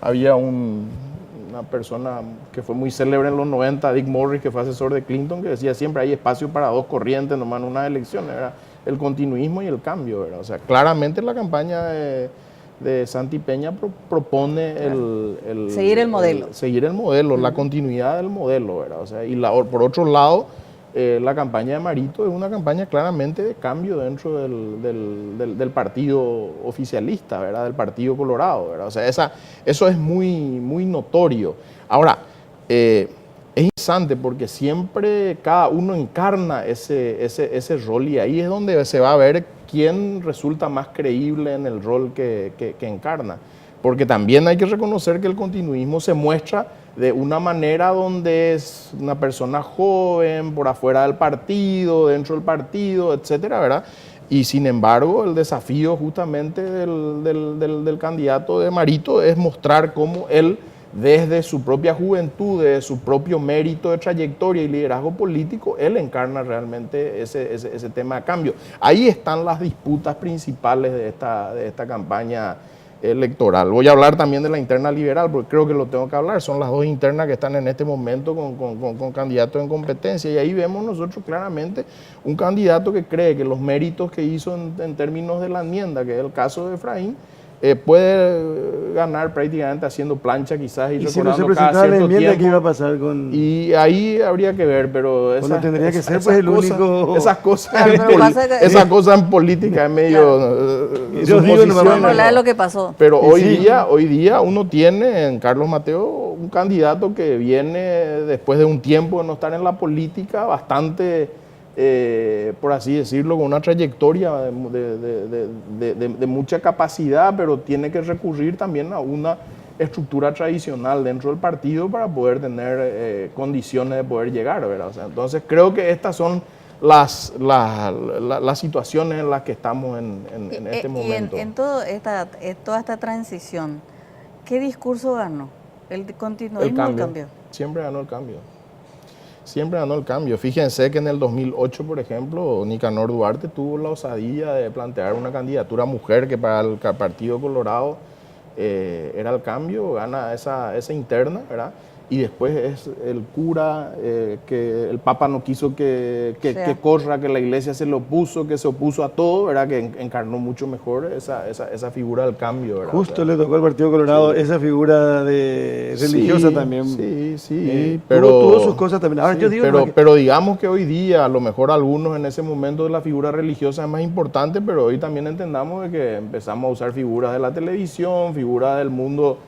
Había una persona que fue muy célebre en los 90, Dick Morris, que fue asesor de Clinton, que decía siempre hay espacio para dos corrientes nomás en unas elecciones, ¿verdad? El continuismo y el cambio, ¿verdad? O sea, claramente la campaña de Santi Peña propone Seguir el modelo. seguir el modelo, la continuidad del modelo, ¿verdad? O sea, por otro lado, la campaña de Marito es una campaña claramente de cambio dentro del partido oficialista, ¿verdad? Del Partido Colorado, ¿verdad? O sea, eso es muy notorio. Ahora, es interesante porque siempre cada uno encarna ese rol y ahí es donde se va a ver quién resulta más creíble en el rol que encarna. Porque también hay que reconocer que el continuismo se muestra de una manera donde es una persona joven, por afuera del partido, dentro del partido, etcétera, ¿verdad? Y sin embargo, el desafío justamente del candidato de Marito es mostrar cómo él, desde su propia juventud, de su propio mérito de trayectoria y liderazgo político, él encarna realmente ese tema de cambio. Ahí están las disputas principales de esta campaña electoral. Voy a hablar también de la interna liberal, porque creo que lo tengo que hablar. Son las dos internas que están en este momento con candidatos en competencia. Y ahí vemos nosotros claramente un candidato que cree que los méritos que hizo en términos de la enmienda, que es el caso de Efraín, puede ganar prácticamente haciendo plancha quizás y si no se recordando cada presentaba la cierto enmienda, ¿qué tiempo. iba a pasar con...? Y ahí habría que ver, pero Bueno, tendría que ser pues el único... esas cosas, Claro, pero pasa que- esas cosas en política es medio Yo digo, suposiciones, Vamos a hablar de ¿no? lo que pasó. Pero Sí. hoy día uno tiene en Carlos Mateo un candidato que viene después de un tiempo de no estar en la política bastante, por así decirlo, con una trayectoria de mucha capacidad, pero tiene que recurrir también a una estructura tradicional dentro del partido para poder tener condiciones de poder llegar, ¿verdad? O sea, entonces creo que estas son las situaciones en las que estamos en este momento. Y en toda esta transición, ¿qué discurso ganó? ¿El continuismo o el cambio? Siempre ganó el cambio. Siempre ganó el cambio. Fíjense que en el 2008, por ejemplo, Nicanor Duarte tuvo la osadía de plantear una candidatura mujer que para el Partido Colorado era el cambio, gana esa interna, ¿verdad? Y después es el cura, que el Papa no quiso que corra, que la iglesia se lo opuso, que se opuso a todo, ¿verdad? Que encarnó mucho mejor esa figura del cambio, ¿verdad? Justo O sea, le tocó al Partido Colorado sí. esa figura de religiosa sí, también. Sí, pero tuvo sus cosas también. Ahora sí, yo digo pero digamos que hoy día, a lo mejor algunos en ese momento de la figura religiosa es más importante, pero hoy también entendamos de que empezamos a usar figuras de la televisión, figuras del mundo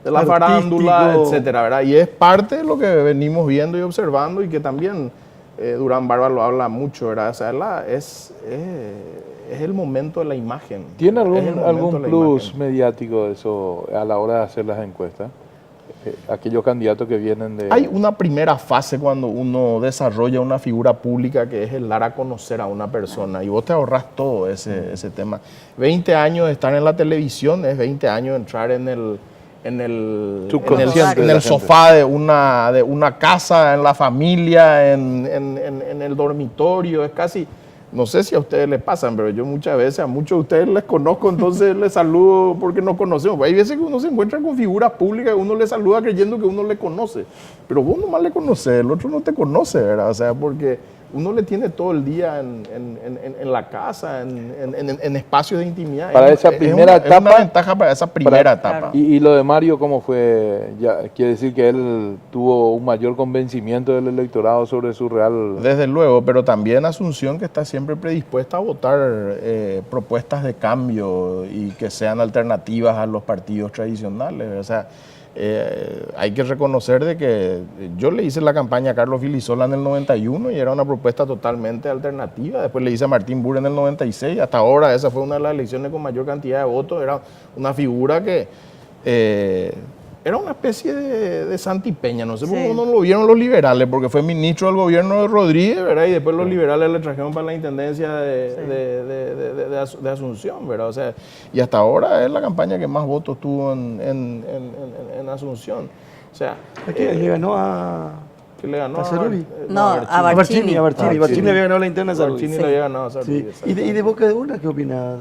de la Artístico. farándula, etcétera, ¿verdad? Y es parte de lo que venimos viendo y observando y que también Durán Barba lo habla mucho, ¿verdad? O sea, es el momento de la imagen. ¿Tiene Es el momento algún de la plus imagen. mediático eso a la hora de hacer las encuestas? Aquellos candidatos que vienen de... Hay una primera fase cuando uno desarrolla una figura pública que es el dar a conocer a una persona y vos te ahorras todo ese tema. 20 años de estar en la televisión es 20 años de entrar en el Subconsciente de la gente. sofá de una casa, en la familia, en el dormitorio, es casi... No sé si a ustedes les pasan, pero yo muchas veces a muchos de ustedes les conozco, entonces les saludo porque nos conocemos. Hay veces que uno se encuentra con figuras públicas y uno les saluda creyendo que uno le conoce, pero vos nomás le conoces, el otro no te conoce, ¿verdad? O sea, porque uno le tiene todo el día en la casa, en espacios de intimidad. Para esa primera es etapa. una ventaja para esa primera etapa. Claro. Y lo de Mario, ¿cómo fue? Ya, quiere decir que él tuvo un mayor convencimiento del electorado sobre su real... Desde luego, pero también Asunción, que está siempre predispuesta a votar propuestas de cambio y que sean alternativas a los partidos tradicionales. O sea, hay que reconocer de que yo le hice la campaña a Carlos Vilisola en el 91 y era una propuesta totalmente alternativa. Después le hice a Martín Burr en el 96. Hasta ahora esa fue una de las elecciones con mayor cantidad de votos. Era una figura que era una especie de Santi Peña. No sé por qué no lo vieron los liberales, porque fue ministro del gobierno de Rodríguez, ¿verdad? Y después los liberales le trajeron para la intendencia de Asunción, ¿verdad? O sea, y hasta ahora es la campaña que más votos tuvo en Asunción. O sea, Le ganó a... que le ganó ¿A Cerulli? No, a Barcini. Barcini había ganado la interna a Cerulli. Barcini le había ganado a Cerulli, Sí. ¿Y de boca de urna qué opinas?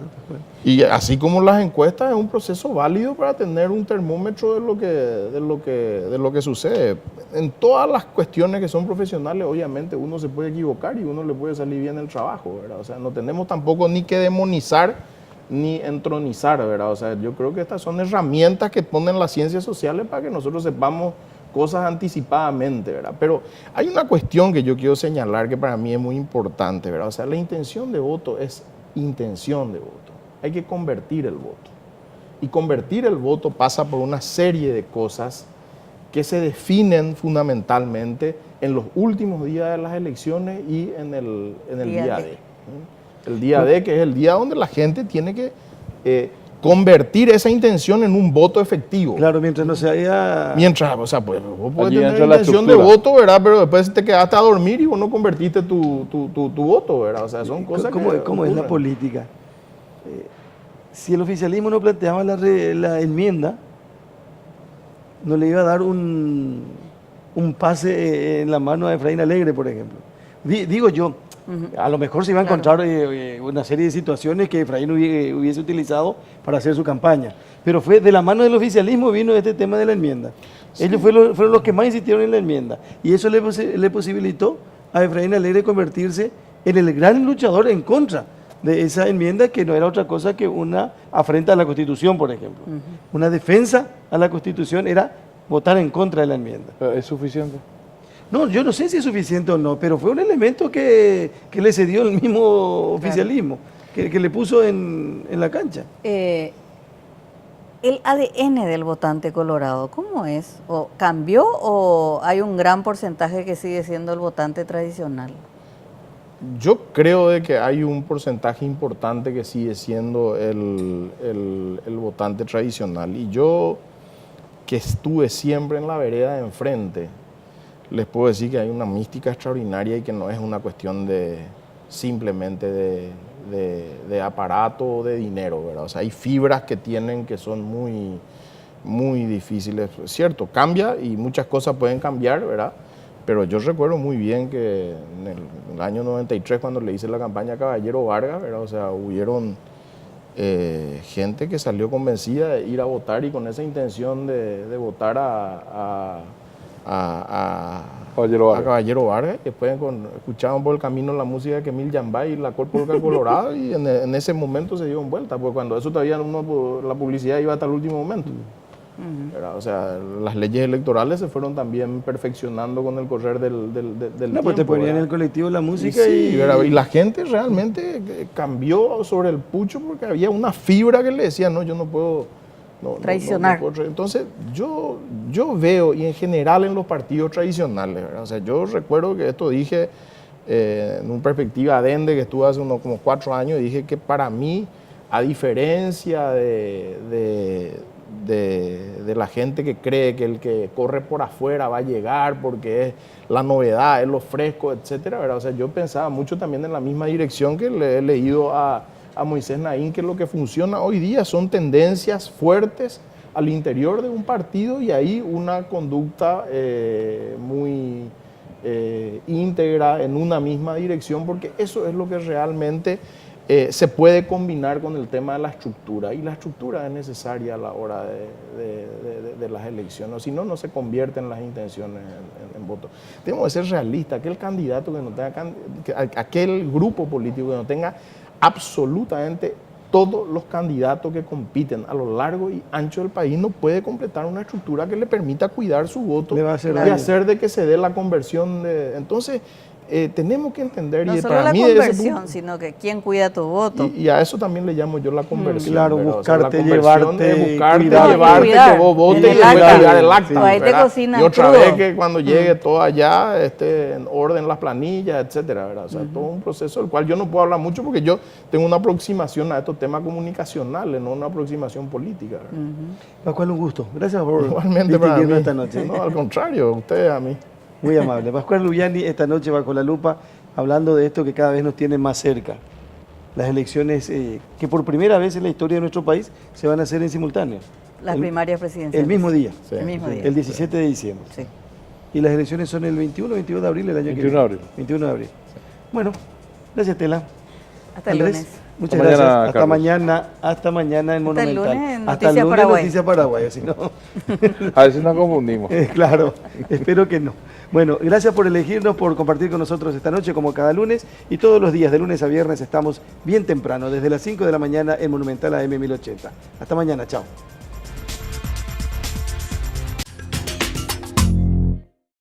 Y así como las encuestas, es un proceso válido para tener un termómetro de lo que sucede. En todas las cuestiones que son profesionales, obviamente uno se puede equivocar y uno le puede salir bien el trabajo, ¿verdad? O sea, no tenemos tampoco ni que demonizar ni entronizar, ¿verdad? O sea, yo creo que estas son herramientas que ponen las ciencias sociales para que nosotros sepamos cosas anticipadamente, ¿verdad? Pero hay una cuestión que yo quiero señalar que para mí es muy importante, ¿verdad? O sea, la intención de voto es intención de voto. Hay que convertir el voto. Y convertir el voto pasa por una serie de cosas que se definen fundamentalmente en los últimos días de las elecciones y en el día D. El día D, que es el día donde la gente tiene que convertir esa intención en un voto efectivo. Claro, mientras no se haya... Mientras, o sea, pues vos podés Allí tener entra la intención de estructura. voto, ¿verdad? Pero después te quedaste a dormir y vos no convertiste tu voto, ¿verdad? O sea, son cosas ¿Cómo es la ocurren. política? Si el oficialismo no planteaba la enmienda, no le iba a dar un pase en la mano a Efraín Alegre, por ejemplo. Digo yo, a lo mejor se iba a encontrar una serie de situaciones que Efraín hubiese utilizado para hacer su campaña. Pero fue de la mano del oficialismo vino este tema de la enmienda. Sí. Ellos fueron los que más insistieron en la enmienda. Y eso le posibilitó a Efraín Alegre convertirse en el gran luchador en contra de esa enmienda, que no era otra cosa que una afrenta a la Constitución, por ejemplo. Una defensa a la Constitución era votar en contra de la enmienda. ¿Es suficiente? No, yo no sé si es suficiente o no, pero fue un elemento que le cedió el mismo oficialismo, que le puso en la cancha. El ADN del votante colorado, ¿cómo es? ¿O cambió o hay un gran porcentaje que sigue siendo el votante tradicional? Yo creo de que hay un porcentaje importante que sigue siendo el votante tradicional. Y yo, que estuve siempre en la vereda de enfrente, les puedo decir que hay una mística extraordinaria y que no es una cuestión simplemente de aparato o de dinero, ¿verdad? O sea, hay fibras que tienen que son muy, muy difíciles. Es cierto, cambia y muchas cosas pueden cambiar, ¿verdad? Pero yo recuerdo muy bien que en el año 93, cuando le hice la campaña a Caballero Vargas, ¿verdad? O sea, hubieron gente que salió convencida de ir a votar y con esa intención de votar a Caballero Vargas. Después escuchaban por el camino la música de Emil Yambay y la Polka Colorado y en ese momento se dieron vuelta, porque cuando eso todavía la publicidad iba hasta el último momento. O sea, las leyes electorales se fueron también perfeccionando con el correr del tiempo. Pues te ponían en el colectivo la música y la gente realmente cambió sobre el pucho porque había una fibra que le decía, no, yo no puedo... traicionar. No puedo. Entonces, yo veo, y en general en los partidos tradicionales, ¿verdad? O sea, yo recuerdo que esto dije en una perspectiva adende que estuve hace como 4 años, dije que para mí, a diferencia de la gente que cree que el que corre por afuera va a llegar porque es la novedad, es lo fresco, etcétera, ¿verdad? O sea, yo pensaba mucho también en la misma dirección que le he leído a Moisés Naín, que lo que funciona hoy día son tendencias fuertes al interior de un partido y ahí una conducta muy íntegra en una misma dirección, porque eso es lo que realmente se puede combinar con el tema de la estructura, y la estructura es necesaria a la hora de las elecciones, si no, no se convierten las intenciones en votos. Tenemos que ser realistas, aquel candidato que no tenga, aquel grupo político que no tenga absolutamente todos los candidatos que compiten a lo largo y ancho del país no puede completar una estructura que le permita cuidar su voto Le va a hacer y daño. hacer de que se dé la conversión. Entonces, tenemos que entender, No y solo para la mí desde ese conversión, punto, sino que quién cuida tu voto. y a eso también le llamo yo la conversión. Claro, ¿verdad? O sea, la buscarte, conversión llevarte, es buscarte, cuidar. llevarte, Cuidar. que vos votes En y el después acta. cuidar el acta. Sí. Ahí te ¿verdad? cocinan Y otra crudo. vez que cuando llegue todo allá, en orden las planillas, etcétera, ¿verdad? O sea, todo un proceso del cual yo no puedo hablar mucho porque yo tengo una aproximación a estos temas comunicacionales, no una aproximación política, ¿verdad? Pascual, un gusto. Gracias por Igualmente para mí. distinguirnos esta noche. No, al contrario, ustedes a mí. Muy amable. Pascual Lubiani, esta noche bajo la lupa, hablando de esto que cada vez nos tiene más cerca. Las elecciones que por primera vez en la historia de nuestro país se van a hacer en simultáneo. Las primarias presidenciales. El mismo día, Sí. El mismo día. el 17 de diciembre. Sí. Y las elecciones son el 21 o 22 de abril el año que 21 viene. de abril. 21 de abril. Bueno, gracias, Tela. Hasta el Andrés, lunes. muchas Hasta gracias. mañana, Hasta Carlos. mañana, hasta mañana en Hasta el Monumental. lunes en Hasta el Noticias lunes Paraguay. Noticias Paraguay, si no. A ver si nos confundimos. Claro, espero que no. Bueno, gracias por elegirnos, por compartir con nosotros esta noche, como cada lunes, y todos los días, de lunes a viernes, estamos bien temprano, desde las 5 de la mañana en Monumental AM 1080. Hasta mañana, chao.